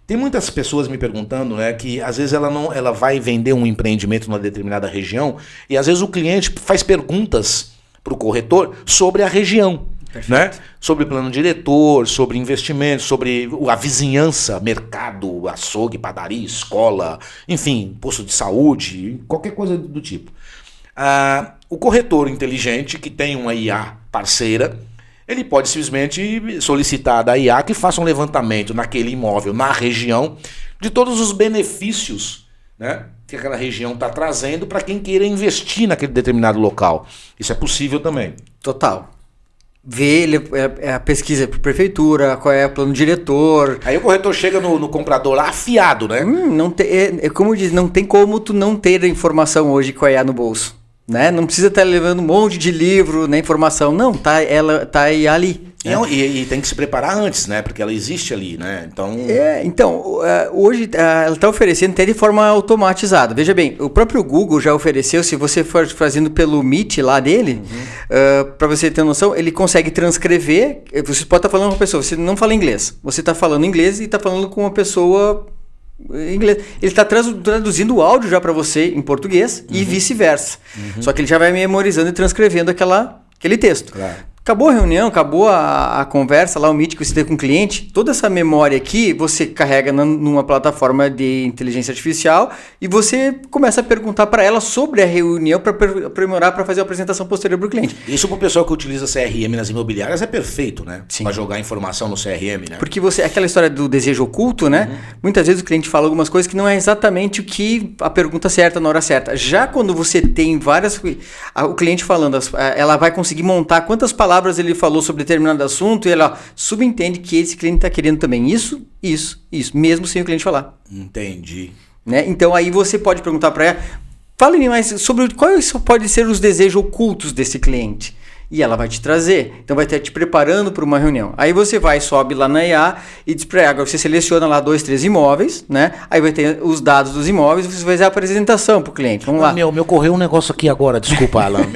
Tem muitas pessoas me perguntando, né, que às vezes ela vai vender um empreendimento numa determinada região e às vezes o cliente faz perguntas para o corretor sobre a região, né? Sobre plano diretor, sobre investimentos, sobre a vizinhança, mercado, açougue, padaria, escola, enfim, posto de saúde, qualquer coisa do tipo. O corretor inteligente que tem uma IA parceira, ele pode simplesmente solicitar da IA que faça um levantamento naquele imóvel, na região, de todos os benefícios né, que aquela região está trazendo para quem queira investir naquele determinado local. Isso é possível também. Total. Ver a pesquisa para prefeitura, qual é o plano diretor. Aí o corretor chega no comprador lá afiado, né? Não tem, como diz, não tem como tu não ter a informação hoje qual é no bolso. Né? Não precisa estar levando um monte de livro, né, informação. Não, ela tá aí ali. Né? E tem que se preparar antes, né? Porque ela existe ali, né? Então, hoje ela está oferecendo até de forma automatizada. Veja bem, o próprio Google já ofereceu, se você for fazendo pelo Meet lá dele, para você ter noção, ele consegue transcrever. Você pode estar falando com uma pessoa, você não fala inglês. Você está falando inglês e está falando com uma pessoa em inglês. Ele está traduzindo o áudio já para você em português e vice-versa. Só que ele já vai memorizando e transcrevendo aquele texto. Claro. Acabou a reunião, acabou a conversa lá, o meet que você teve com o cliente, toda essa memória aqui você carrega numa plataforma de inteligência artificial e você começa a perguntar para ela sobre a reunião para aprimorar, para fazer a apresentação posterior para o cliente. Isso para o pessoal que utiliza CRM nas imobiliárias é perfeito, né? Sim. Para jogar informação no CRM, né? Porque aquela história do desejo oculto, né? Muitas vezes o cliente fala algumas coisas que não é exatamente o que a pergunta certa na hora certa. Já quando você tem o cliente falando, ela vai conseguir montar quantas palavras ele falou sobre determinado assunto e ela subentende que esse cliente está querendo também isso, mesmo sem o cliente falar. Entendi. Né? Então aí você pode perguntar para ela, fale mais sobre quais podem ser os desejos ocultos desse cliente. E ela vai te trazer. Então vai estar te preparando para uma reunião. Aí você sobe lá na IA e diz para ela, agora você seleciona lá 2, 3 imóveis, né? Aí vai ter os dados dos imóveis e você vai fazer a apresentação para o cliente. Vamos lá. Meu correu um negócio aqui agora, desculpa, Alan.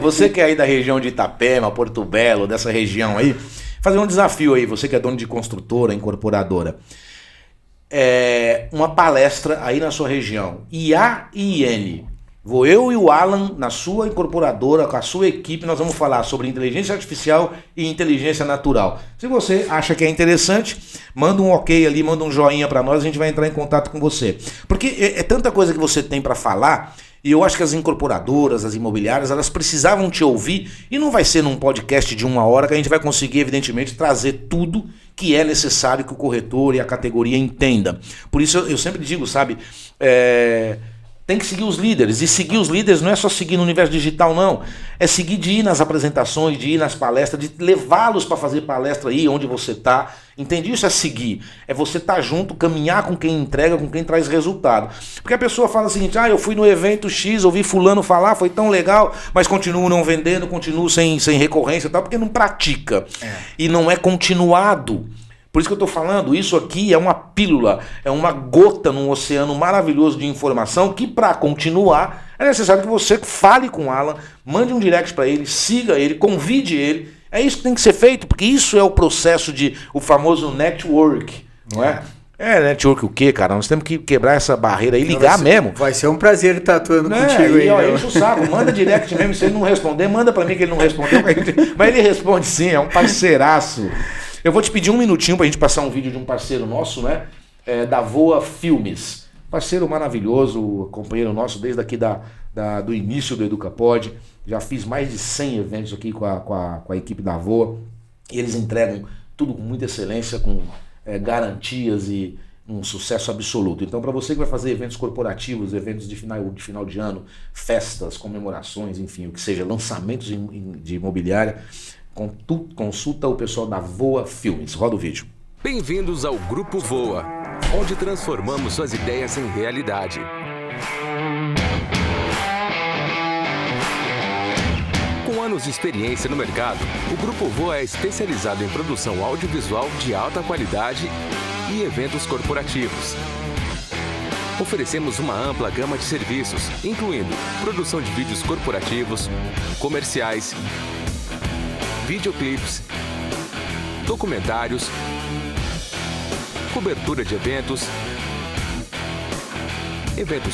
Você que é aí da região de Itapema, Porto Belo, dessa região aí, fazer um desafio aí, você que é dono de construtora, incorporadora. Uma palestra aí na sua região. IA e IN. Vou eu e o Alan, na sua incorporadora, com a sua equipe, nós vamos falar sobre inteligência artificial e inteligência natural. Se você acha que é interessante, manda um ok ali, manda um joinha para nós, a gente vai entrar em contato com você. Porque é tanta coisa que você tem para falar, e eu acho que as incorporadoras, as imobiliárias, elas precisavam te ouvir, e não vai ser num podcast de 1 hora que a gente vai conseguir, evidentemente, trazer tudo que é necessário que o corretor e a categoria entenda. Por isso eu sempre digo, sabe... Tem que seguir os líderes, e seguir os líderes não é só seguir no universo digital, não. É seguir de ir nas apresentações, de ir nas palestras, de levá-los para fazer palestra aí onde você está. Entende? Isso é seguir. É você estar junto, caminhar com quem entrega, com quem traz resultado. Porque a pessoa fala o seguinte, eu fui no evento X, ouvi fulano falar, foi tão legal, mas continuo não vendendo, continuo sem recorrência e tal, porque não pratica. E não é continuado. Por isso que eu estou falando, isso aqui é uma pílula, é uma gota num oceano maravilhoso de informação que, para continuar, é necessário que você fale com o Alan, mande um direct para ele, siga ele, convide ele. É isso que tem que ser feito, porque isso é o processo o famoso network, não é? Network o quê, cara? Nós temos que quebrar essa barreira e ligar mesmo. Vai ser um prazer estar atuando contigo aí. Enche o saco, manda direct mesmo, se ele não responder, manda para mim que ele não respondeu, mas ele responde sim, é um parceiraço. Eu vou te pedir um minutinho pra gente passar um vídeo de um parceiro nosso, né? Da Voa Filmes. Parceiro maravilhoso, companheiro nosso desde aqui do início do EducaPod. Já fiz mais de 100 eventos aqui com a equipe da Voa. E eles entregam tudo com muita excelência, com garantias e um sucesso absoluto. Então, para você que vai fazer eventos corporativos, eventos de final de ano, festas, comemorações, enfim, o que seja, lançamentos de imobiliária, consulta o pessoal da Voa Filmes. Roda o vídeo. Bem-vindos ao Grupo Voa, onde transformamos suas ideias em realidade. Com anos de experiência no mercado, o Grupo Voa é especializado em produção audiovisual de alta qualidade e eventos corporativos. Oferecemos uma ampla gama de serviços, incluindo produção de vídeos corporativos, comerciais, videoclipes, documentários, cobertura de eventos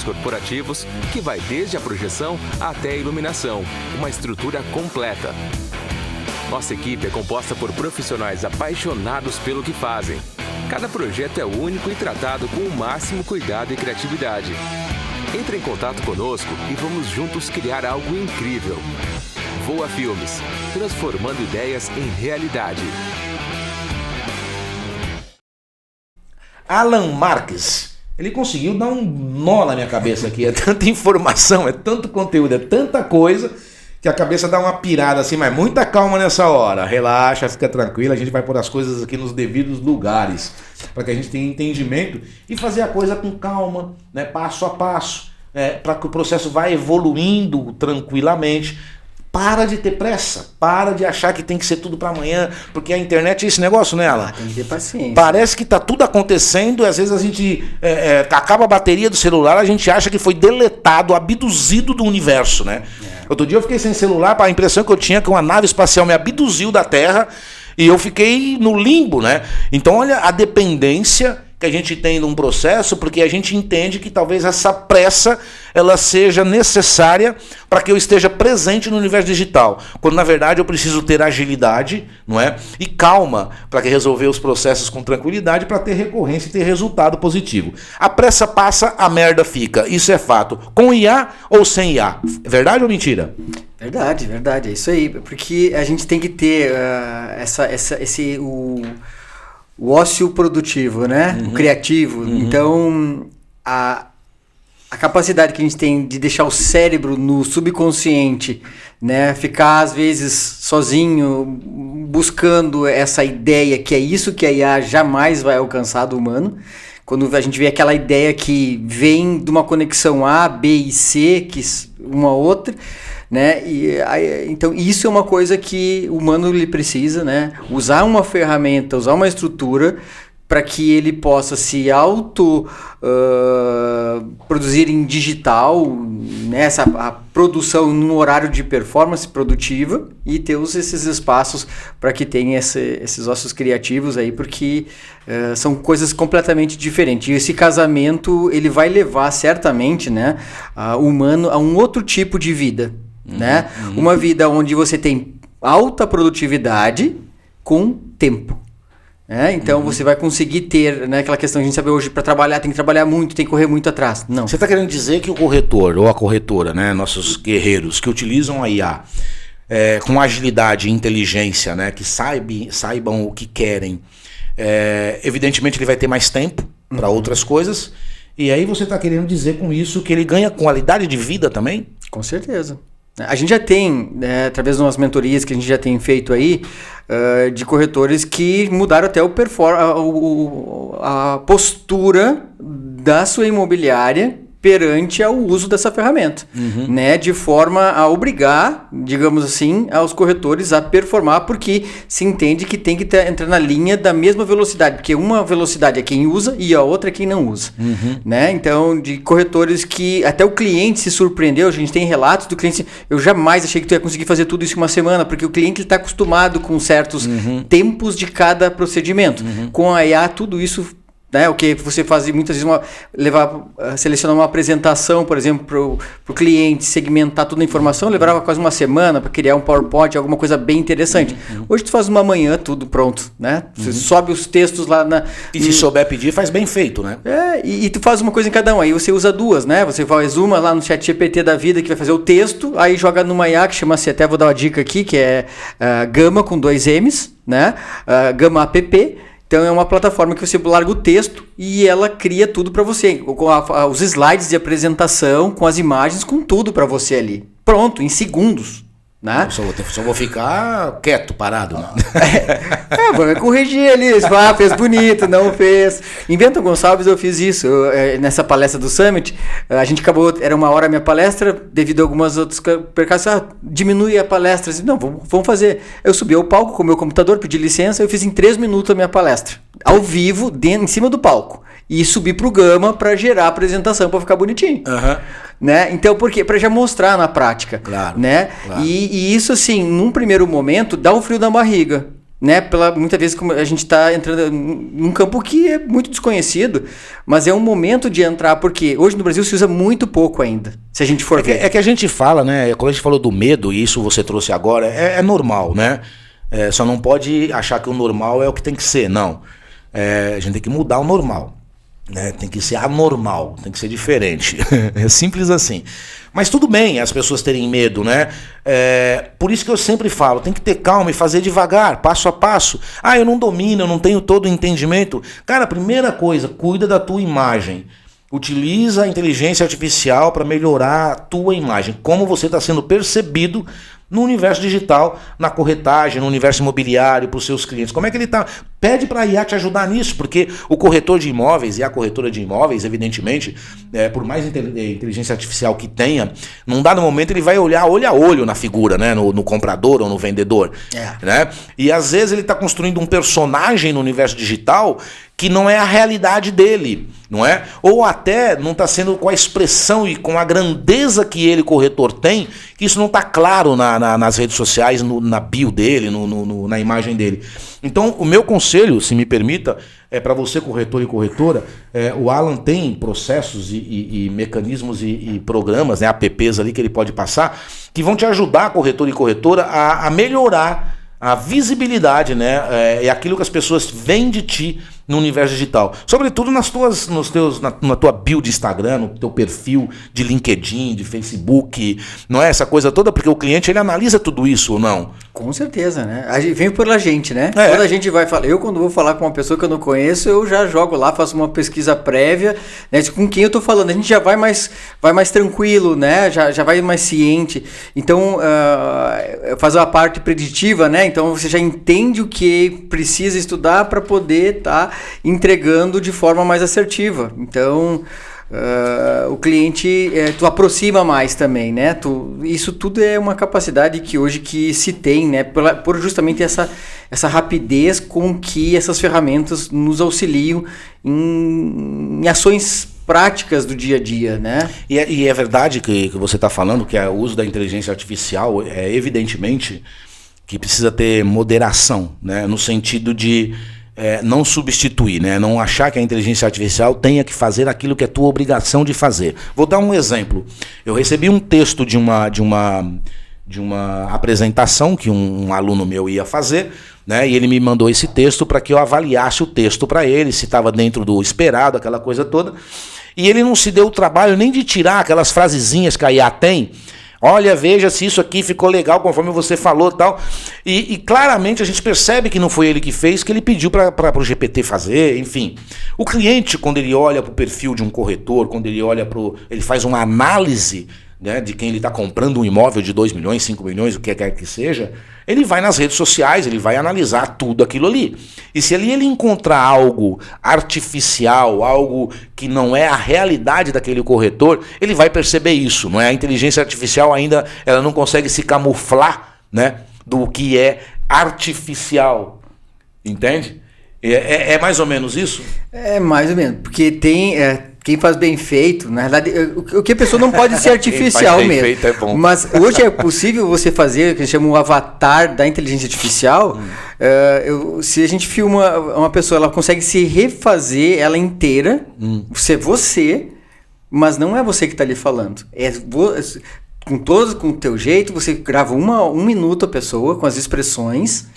corporativos, que vai desde a projeção até a iluminação, uma estrutura completa. Nossa equipe é composta por profissionais apaixonados pelo que fazem. Cada projeto é único e tratado com o máximo cuidado e criatividade. Entre em contato conosco e vamos juntos criar algo incrível. Voa Filmes, transformando ideias em realidade. Alan Marques, Ele conseguiu dar um nó na minha cabeça aqui. É tanta informação, é tanto conteúdo, é tanta coisa que a cabeça dá uma pirada assim, mas muita calma nessa hora. Relaxa, fica tranquilo, a gente vai pôr as coisas aqui nos devidos lugares para que a gente tenha entendimento e fazer a coisa com calma, né, passo a passo, para que o processo vá evoluindo tranquilamente. Para de ter pressa, para de achar que tem que ser tudo para amanhã, porque a internet é esse negócio, né, Alan? Tem que ter paciência. Parece que tá tudo acontecendo e às vezes a gente acaba a bateria do celular, a gente acha que foi deletado, abduzido do universo, né? Outro dia eu fiquei sem celular, a impressão que eu tinha que uma nave espacial me abduziu da Terra e eu fiquei no limbo, né? Então olha a dependência que a gente tem num processo, porque a gente entende que talvez essa pressa ela seja necessária para que eu esteja presente no universo digital, quando na verdade eu preciso ter agilidade, não é? E calma para que resolver os processos com tranquilidade para ter recorrência e ter resultado positivo. A pressa passa, a merda fica. Isso é fato. Com IA ou sem IA? Verdade ou mentira? Verdade, é isso aí, porque a gente tem que ter o ócio produtivo, né? O criativo. Então, a capacidade que a gente tem de deixar o cérebro no subconsciente, né? Ficar, às vezes, sozinho, buscando essa ideia, que é isso que a IA jamais vai alcançar do humano. Quando a gente vê aquela ideia que vem de uma conexão A, B e C, que uma outra, né? Então isso é uma coisa que o humano ele precisa, né? Usar uma ferramenta, usar uma estrutura para que ele possa se produzir em digital, né? A produção num horário de performance produtiva e ter esses espaços para que tenha esses ossos criativos aí, porque são coisas completamente diferentes. E esse casamento ele vai levar certamente, né, o humano a um outro tipo de vida. Né? Uma vida onde você tem alta produtividade com tempo. Então você vai conseguir ter, né, aquela questão, a gente sabe hoje, para trabalhar tem que trabalhar muito, tem que correr muito atrás. Não. Você está querendo dizer que o corretor ou a corretora, né, nossos guerreiros que utilizam a IA com agilidade e inteligência, né, que saibam o que querem, evidentemente ele vai ter mais tempo para outras coisas, e aí você está querendo dizer com isso que ele ganha qualidade de vida também? Com certeza. A gente já tem, através de umas mentorias que a gente já tem feito aí, de corretores que mudaram até a postura da sua imobiliária perante ao uso dessa ferramenta, né? De forma a obrigar, digamos assim, aos corretores a performar, porque se entende que tem que entrar na linha da mesma velocidade, porque uma velocidade é quem usa e a outra é quem não usa, né? Então, de corretores que até o cliente se surpreendeu, a gente tem relatos do cliente, eu jamais achei que tu ia conseguir fazer tudo isso em uma semana, porque o cliente está acostumado com certos tempos de cada procedimento. Com a IA, tudo isso, né, o que você faz muitas vezes, selecionar uma apresentação, por exemplo, para o cliente, segmentar toda a informação, levava quase uma semana para criar um PowerPoint, alguma coisa bem interessante. Hoje tu faz uma manhã, tudo pronto, né? Você sobe os textos lá na... E se souber pedir, faz bem feito, né? E tu faz uma coisa em cada um, aí você usa duas, né? Você faz uma lá no ChatGPT da vida, que vai fazer o texto, aí joga numa IA que chama-se, até vou dar uma dica aqui, que é Gama com 2 M's, né? Gama app. Então é uma plataforma que você larga o texto e ela cria tudo para você, com os slides de apresentação, com as imagens, com tudo para você ali. Pronto, em segundos. Né? Só vou ficar quieto, parado. Né? Vou corrigir ali, fez bonito, não fez. Em Bento Gonçalves eu fiz isso, nessa palestra do Summit, a gente acabou, era 1 hora a minha palestra, devido a algumas outras percassos, diminui a palestra, assim, não, vamos fazer. Eu subi ao palco com o meu computador, pedi licença, eu fiz em 3 minutos a minha palestra, ao vivo, em cima do palco, e subi pro Gama para gerar a apresentação, para ficar bonitinho. Né? Então, por quê? Para já mostrar na prática. Claro, né? Claro. E isso, assim, num primeiro momento, dá um frio na barriga. Né? Muitas vezes a gente está entrando num campo que é muito desconhecido, mas é um momento de entrar, porque hoje no Brasil se usa muito pouco ainda, se a gente for ver. É que a gente fala, né? Quando a gente falou do medo, e isso você trouxe agora, é normal, né? Só não pode achar que o normal é o que tem que ser, não. A gente tem que mudar o normal. Né? Tem que ser anormal, tem que ser diferente. É simples assim. Mas tudo bem as pessoas terem medo, né? Por isso que eu sempre falo, tem que ter calma e fazer devagar, passo a passo. Eu não domino, eu não tenho todo o entendimento. Cara, a primeira coisa, cuida da tua imagem. Utiliza a inteligência artificial para melhorar a tua imagem, como você está sendo percebido no universo digital, na corretagem, no universo imobiliário, para os seus clientes. Como é que ele está? Pede para a IA te ajudar nisso, porque o corretor de imóveis e a corretora de imóveis, evidentemente, por mais inteligência artificial que tenha, num dado momento ele vai olhar olho a olho na figura, né? No comprador ou no vendedor. Né? E às vezes ele está construindo um personagem no universo digital que não é a realidade dele, não é? Ou até não está sendo com a expressão e com a grandeza que ele, corretor, tem, que isso não está claro nas redes sociais, na bio dele, na imagem dele. Então, o meu conselho, se me permita, é para você, corretor e corretora, o Alan tem processos e mecanismos e programas, né, apps ali que ele pode passar, que vão te ajudar, corretor e corretora, a melhorar a visibilidade, né, é aquilo que as pessoas veem de ti no universo digital. Sobretudo na tua bio de Instagram, no teu perfil de LinkedIn, de Facebook, não é essa coisa toda, porque o cliente ele analisa tudo isso ou não? Com certeza, né? A gente vem pela gente, né? Quando a gente vai falar, eu quando vou falar com uma pessoa que eu não conheço, eu já jogo lá, faço uma pesquisa prévia, né, com quem eu tô falando. A gente já vai mais tranquilo, né? Já vai mais ciente. Então, faz uma parte preditiva, né? Então você já entende o que precisa estudar para poder estar entregando de forma mais assertiva. Então, o cliente, tu aproxima mais também, né? Isso tudo é uma capacidade que hoje que se tem, né? Por justamente essa rapidez com que essas ferramentas nos auxiliam em ações práticas do dia a dia, né? E é verdade que você está falando que o uso da inteligência artificial evidentemente que precisa ter moderação, né? No sentido de não substituir, né? Não achar que a inteligência artificial tenha que fazer aquilo que é tua obrigação de fazer. Vou dar um exemplo. Eu recebi um texto de uma apresentação que um aluno meu ia fazer, né? E ele me mandou esse texto para que eu avaliasse o texto para ele, se estava dentro do esperado, aquela coisa toda. E ele não se deu o trabalho nem de tirar aquelas frasezinhas que a IA tem. Olha, veja se isso aqui ficou legal conforme você falou e tal. E claramente a gente percebe que não foi ele que fez, que ele pediu para o GPT fazer, enfim. O cliente, quando ele olha para o perfil de um corretor, quando ele olha ele faz uma análise, né, de quem ele está comprando um imóvel de 2 milhões, 5 milhões, o que quer que seja, ele vai nas redes sociais, ele vai analisar tudo aquilo ali. E se ali ele encontrar algo artificial, algo que não é a realidade daquele corretor, ele vai perceber isso, não é? A inteligência artificial ainda ela não consegue se camuflar, né, do que é artificial, entende? É mais ou menos isso? É mais ou menos, porque tem... Quem faz bem feito, na verdade, o que a pessoa não pode ser artificial mesmo. Quem faz bem feito é bom. Mas hoje é possível você fazer o que chama um avatar da inteligência artificial. Se a gente filma uma pessoa, ela consegue se refazer ela inteira, ser você, mas não é você que está ali falando. Com o teu jeito, você grava um minuto a pessoa com as expressões.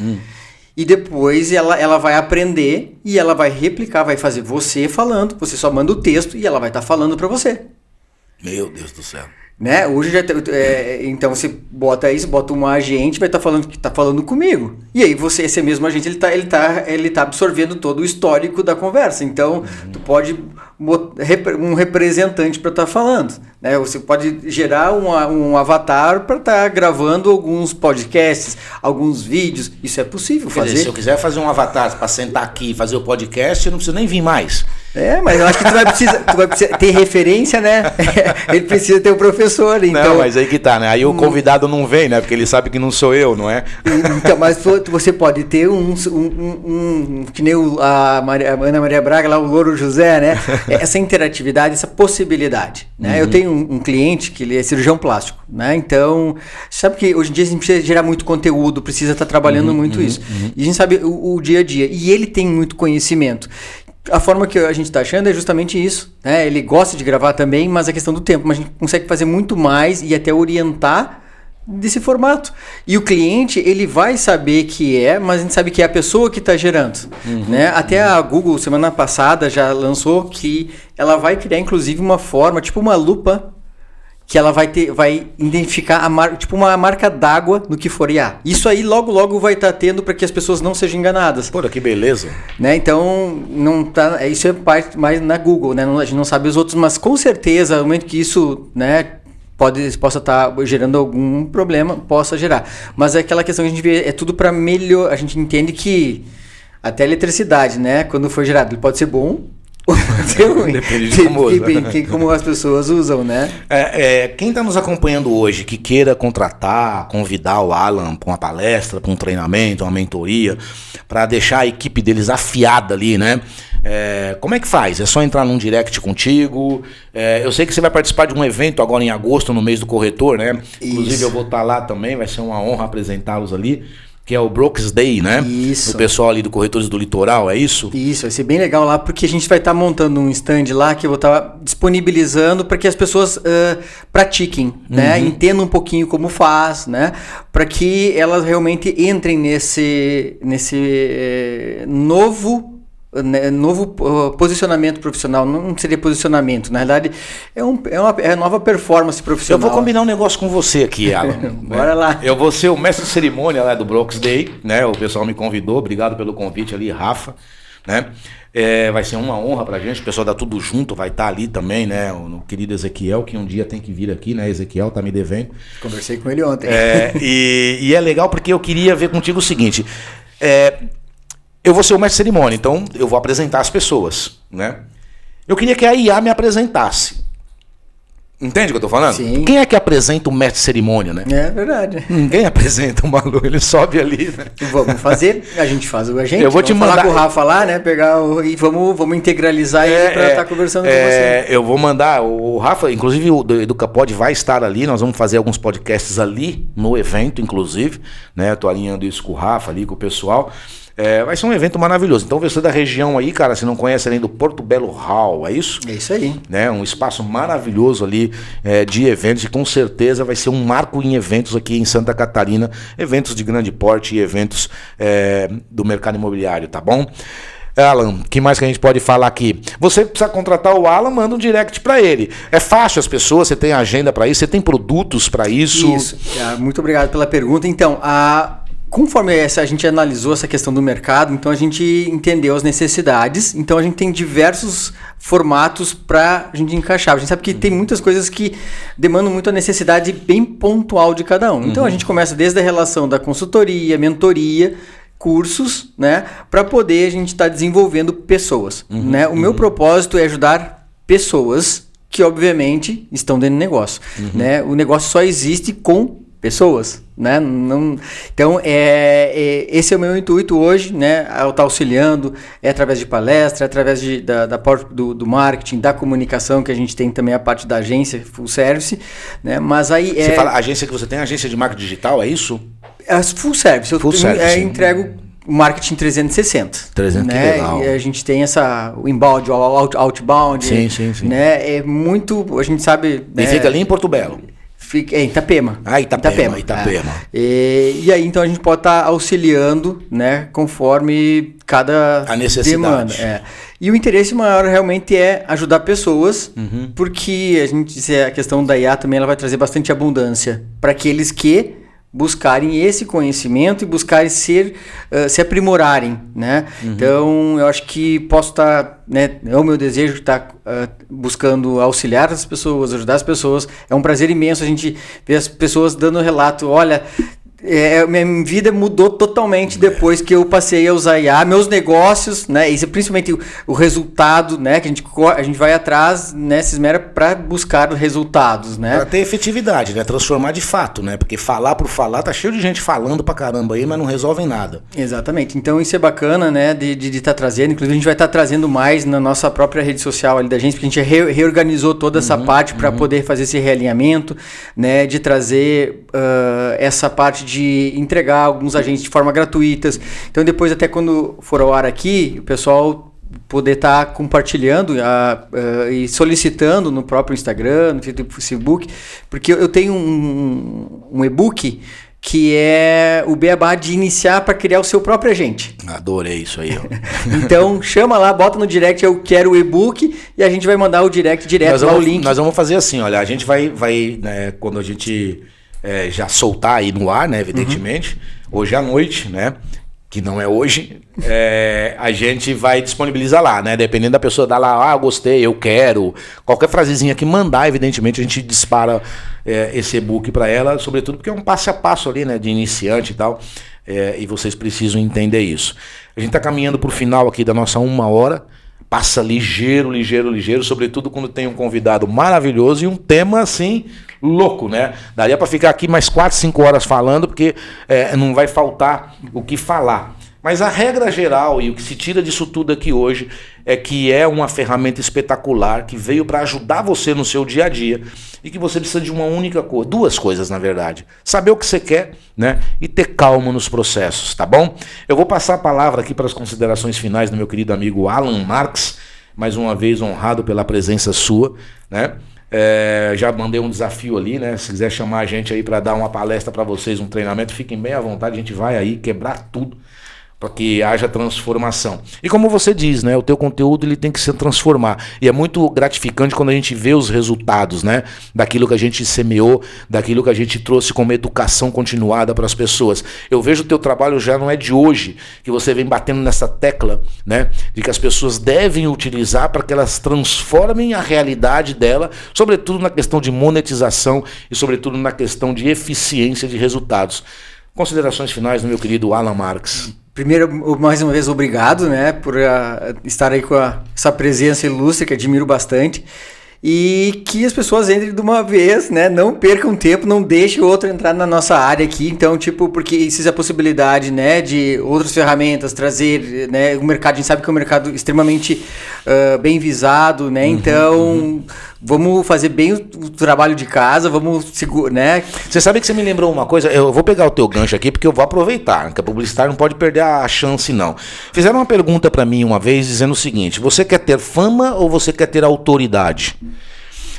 E depois ela vai aprender e ela vai replicar, vai fazer você falando, você só manda o texto e ela vai estar falando para você. Meu Deus do céu. Né? Hoje já então você bota um agente, vai estar falando que está falando comigo. E aí esse mesmo agente ele tá absorvendo todo o histórico da conversa. Então tu pode um representante para estar falando, né? Você pode gerar um avatar para estar gravando alguns podcasts, alguns vídeos. Isso é possível fazer. Quer dizer, se eu quiser fazer um avatar para sentar aqui e fazer o podcast, eu não preciso nem vir mais. Mas eu acho que tu vai precisar ter referência, né? Ele precisa ter um professor, então... Não, mas aí que tá, né? Aí o convidado não vem, né? Porque ele sabe que não sou eu, não é? Então, mas você pode ter que nem a Ana Maria Braga, lá o Louro José, né? Essa interatividade, essa possibilidade, né? Eu tenho um cliente que ele é cirurgião plástico, né? Então, sabe que hoje em dia a gente precisa gerar muito conteúdo, precisa estar trabalhando muito isso. E a gente sabe o dia a dia. E ele tem muito conhecimento. A forma que a gente está achando é justamente isso, né? Ele gosta de gravar também, mas a questão do tempo. Mas a gente consegue fazer muito mais e até orientar desse formato. E o cliente, ele vai saber que mas a gente sabe que é a pessoa que está gerando. Né? Até a Google, semana passada, já lançou que ela vai criar, inclusive, uma forma, tipo uma lupa, que ela vai identificar tipo uma marca d'água no que for IA. Isso aí logo vai estar tendo para que as pessoas não sejam enganadas. Pô, que beleza. Né? Então, não tá, isso é parte mais na Google, né? A gente não sabe os outros, mas com certeza, no momento que isso, né, possa estar gerando algum problema, possa gerar. Mas é aquela questão que a gente vê, é tudo para melhorar. A gente entende que até a eletricidade, né, quando for gerado, ele pode ser bom, depende de como usa. Como as pessoas usam, né? Quem está nos acompanhando hoje, que queira contratar, convidar o Alan para uma palestra, para um treinamento, uma mentoria, para deixar a equipe deles afiada ali, né? Como é que faz? É só entrar num direct contigo? Eu sei que você vai participar de um evento agora em agosto, no mês do corretor, né? Inclusive Isso. eu vou estar lá também, vai ser uma honra apresentá-los ali. Que é o Brokers Day, né? Isso. Do pessoal ali do Corretores do Litoral, é isso? Isso, vai ser bem legal lá, porque a gente vai estar montando um stand lá que eu vou estar disponibilizando para que as pessoas pratiquem, né? Entendam um pouquinho como faz, né? Para que elas realmente entrem nesse novo posicionamento profissional. Não seria posicionamento, na verdade é uma nova performance profissional. Eu vou combinar um negócio com você aqui, Alan. Bora lá. Eu vou ser o mestre de cerimônia lá do Brokers Day, né? O pessoal me convidou, obrigado pelo convite ali, Rafa, né? Vai ser uma honra pra gente, o pessoal da Tudo Junto vai estar ali também, né? O querido Ezequiel, que um dia tem que vir aqui, né? Ezequiel tá me devendo. Conversei com ele ontem. E é legal porque eu queria ver contigo o seguinte, eu vou ser o mestre de cerimônia, então eu vou apresentar as pessoas, né? Eu queria que a IA me apresentasse. Entende o que eu tô falando? Sim. Quem é que apresenta o mestre de cerimônia, né? É verdade. Ninguém apresenta o maluco, ele sobe ali, né? Vamos fazer, a gente faz o agente. Eu vou te mandar falar com o Rafa lá, né? E vamos integralizar ele para estar conversando com você. Eu vou mandar, o Rafa, inclusive o do Capod vai estar ali, nós vamos fazer alguns podcasts ali no evento, inclusive, né? Eu tô alinhando isso com o Rafa ali, com o pessoal. Vai ser um evento maravilhoso. Então você da região aí, cara, se não conhece além do Porto Belo Hall, é isso? É isso aí. Né? Um espaço maravilhoso ali de eventos e com certeza vai ser um marco em eventos aqui em Santa Catarina, eventos de grande porte e eventos do mercado imobiliário, tá bom? Alan, o que mais que a gente pode falar aqui? Você precisa contratar o Alan, manda um direct para ele. É fácil as pessoas, você tem agenda para isso, você tem produtos para isso? Isso. Muito obrigado pela pergunta. Então, conforme a gente analisou essa questão do mercado, então a gente entendeu as necessidades, então a gente tem diversos formatos para a gente encaixar. A gente sabe que tem muitas coisas que demandam muito a necessidade bem pontual de cada um. Então a gente começa desde a relação da consultoria, mentoria, cursos, né, para poder a gente estar desenvolvendo pessoas. Né? O meu propósito é ajudar pessoas que obviamente estão dentro do negócio. Né? O negócio só existe com pessoas, né? Então, esse é o meu intuito hoje, né? Eu estar auxiliando, através de palestra, através da parte do marketing, da comunicação, que a gente tem também a parte da agência, full service, né? Mas aí Você fala, a agência que você tem, agência de marketing digital, é isso? Full service. Eu entrego o marketing 360. 300, né? que legal. E a gente tem o inbound, o outbound. Sim. Né? É muito, a gente sabe... E fica ali em Porto Belo. Fica em Itapema. Itapema. E aí, então, a gente pode estar auxiliando, né, conforme cada a necessidade. demanda. E o interesse maior realmente é ajudar pessoas, porque a questão da IA também ela vai trazer bastante abundância para aqueles que buscarem esse conhecimento e buscarem se aprimorarem, né? Então, eu acho que posso estar, né, é o meu desejo estar buscando auxiliar as pessoas, ajudar as pessoas. É um prazer imenso a gente ver as pessoas dando relato, olha, minha vida mudou totalmente depois que eu passei a usar IA, meus negócios, né? Isso, principalmente o resultado, né? Que a gente vai atrás, né? Se esmera para buscar resultados, né? Para ter efetividade, né? Transformar de fato, né? Porque falar por falar, tá cheio de gente falando pra caramba aí, mas não resolvem nada. Exatamente. Então isso é bacana, né? De estar trazendo. Inclusive a gente vai estar trazendo mais na nossa própria rede social ali da gente, porque a gente reorganizou toda essa parte para poder fazer esse realinhamento, né? De trazer essa parte de entregar alguns agentes de forma gratuitas. Então depois, até quando for ao ar aqui, o pessoal poder estar compartilhando e solicitando no próprio Instagram, no Facebook, porque eu tenho um e-book que é o beabá de iniciar para criar o seu próprio agente. Adorei isso aí. Então chama lá, bota no direct, eu quero o e-book, e a gente vai mandar o direct direto lá, o link. Nós vamos fazer assim, olha, a gente vai né, quando a gente já soltar aí no ar, né, evidentemente, hoje à noite, né, que não é hoje, a gente vai disponibilizar lá, né? Dependendo da pessoa dar lá, gostei, eu quero, qualquer frasezinha que mandar, evidentemente a gente dispara esse e-book para ela, sobretudo porque é um passo a passo ali, né, de iniciante e tal, e vocês precisam entender isso. A gente está caminhando para o final aqui da nossa 1 hora, passa ligeiro, sobretudo quando tem um convidado maravilhoso e um tema assim, louco, né? Daria para ficar aqui mais 4, 5 horas falando, porque não vai faltar o que falar. Mas a regra geral e o que se tira disso tudo aqui hoje é que é uma ferramenta espetacular que veio para ajudar você no seu dia a dia e que você precisa de uma única coisa, 2 coisas na verdade: saber o que você quer, né, e ter calma nos processos, tá bom? Eu vou passar a palavra aqui para as considerações finais do meu querido amigo Alan Marx, mais uma vez honrado pela presença sua, né? Já mandei um desafio ali, né? Se quiser chamar a gente aí para dar uma palestra para vocês, um treinamento, fiquem bem à vontade, a gente vai aí quebrar tudo para que haja transformação. E como você diz, né, o teu conteúdo ele tem que se transformar. E é muito gratificante quando a gente vê os resultados, né, daquilo que a gente semeou, daquilo que a gente trouxe como educação continuada para as pessoas. Eu vejo o teu trabalho já não é de hoje, que você vem batendo nessa tecla, né, de que as pessoas devem utilizar para que elas transformem a realidade dela, sobretudo na questão de monetização e sobretudo na questão de eficiência de resultados. Considerações finais do meu querido Alan Marx. Primeiro, mais uma vez, obrigado, né, por estar aí com essa presença ilustre, que admiro bastante. E que as pessoas entrem de uma vez, né, não percam tempo, não deixem o outro entrar na nossa área aqui. Então, porque existe a possibilidade, né, de outras ferramentas trazer, né, o mercado, a gente sabe que é um mercado extremamente bem visado, né, então vamos fazer bem o trabalho de casa, vamos segurar, né. Você sabe que você me lembrou uma coisa, eu vou pegar o teu gancho aqui porque eu vou aproveitar, que a publicitária não pode perder a chance não. Fizeram uma pergunta para mim uma vez dizendo o seguinte: você quer ter fama ou você quer ter autoridade?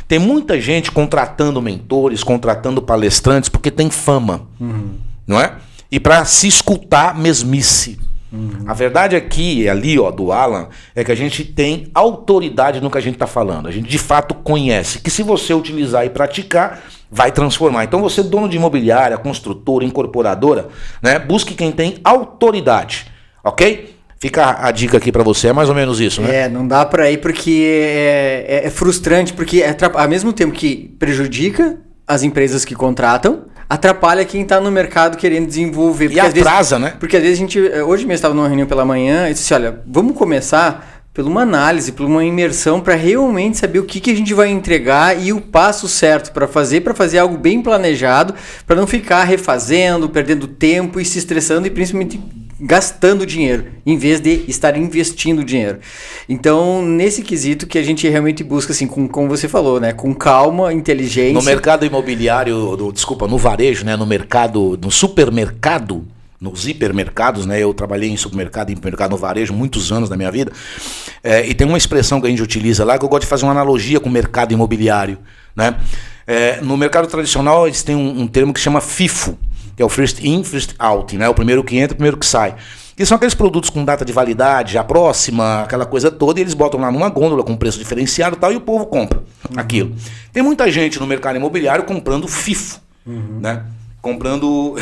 Tem muita gente contratando mentores, contratando palestrantes porque tem fama, não é? E para se escutar mesmice. A verdade aqui, ali ó, do Alan, é que a gente tem autoridade no que a gente está falando. A gente de fato conhece, que se você utilizar e praticar, vai transformar. Então você, dono de imobiliária, construtora, incorporadora, né, busque quem tem autoridade, ok? Fica a dica aqui para você, é mais ou menos isso, né? Não dá para ir porque é frustrante, porque ao mesmo tempo que prejudica as empresas que contratam, atrapalha quem está no mercado querendo desenvolver. E atrasa, né? Porque às vezes a gente, hoje mesmo estava numa reunião pela manhã e disse, olha, vamos começar por uma análise, por uma imersão para realmente saber o que a gente vai entregar e o passo certo para fazer algo bem planejado, para não ficar refazendo, perdendo tempo e se estressando e principalmente gastando dinheiro, em vez de estar investindo dinheiro. Então, nesse quesito que a gente realmente busca, assim, como você falou, né, com calma, inteligência. No mercado imobiliário, no varejo, né, no supermercado, nos hipermercados, né, eu trabalhei em supermercado e hipermercado no varejo muitos anos da minha vida, e tem uma expressão que a gente utiliza lá que eu gosto de fazer uma analogia com o mercado imobiliário, né? No mercado tradicional eles têm um termo que chama FIFO, que é o First In, First Out, né? O primeiro que entra, o primeiro que sai. Que são aqueles produtos com data de validade, já próxima, aquela coisa toda, e eles botam lá numa gôndola com preço diferenciado e tal, e o povo compra aquilo. Tem muita gente no mercado imobiliário comprando FIFO, né? Comprando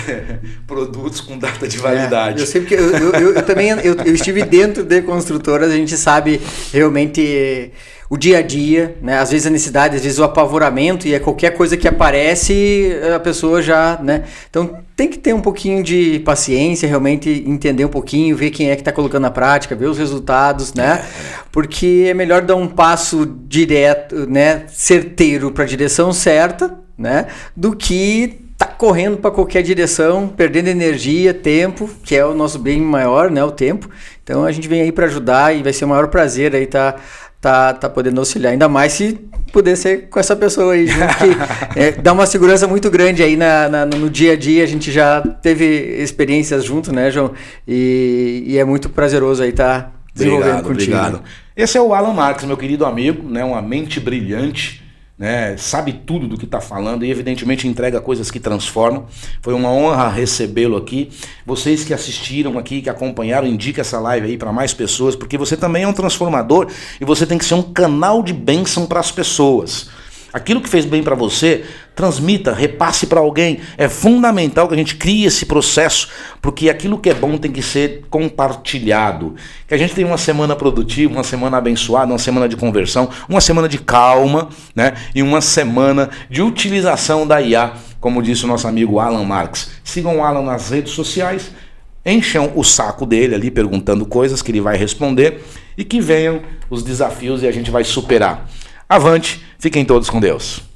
produtos com data de validade. Eu sei porque eu também eu estive dentro de construtoras, a gente sabe realmente o dia a dia, né? Às vezes a necessidade, às vezes o apavoramento, e é qualquer coisa que aparece, a pessoa já, né? Então tem que ter um pouquinho de paciência, realmente entender um pouquinho, ver quem é que está colocando na prática, ver os resultados, né? Porque é melhor dar um passo direto, né? Certeiro para a direção certa, né? Do que tá correndo para qualquer direção, perdendo energia, tempo, que é o nosso bem maior, né, o tempo. Então a gente vem aí para ajudar e vai ser o maior prazer aí tá podendo auxiliar, ainda mais se puder ser com essa pessoa aí junto, que dá uma segurança muito grande aí no dia a dia. A gente já teve experiências junto, né, João? E é muito prazeroso aí estar desenvolvendo contigo. Obrigado. Esse é o Alan Marx, meu querido amigo, né, uma mente brilhante, né, sabe tudo do que está falando e evidentemente entrega coisas que transformam. Foi uma honra recebê-lo aqui. Vocês que assistiram aqui, que acompanharam, indique essa live aí para mais pessoas, porque você também é um transformador e você tem que ser um canal de bênção para as pessoas. Aquilo que fez bem para você, transmita, repasse para alguém. É fundamental que a gente crie esse processo, porque aquilo que é bom tem que ser compartilhado. Que a gente tenha uma semana produtiva, uma semana abençoada, uma semana de conversão, uma semana de calma, né? E uma semana de utilização da IA, como disse o nosso amigo Alan Marx. Sigam o Alan nas redes sociais, encham o saco dele ali perguntando coisas que ele vai responder e que venham os desafios e a gente vai superar. Avante, fiquem todos com Deus.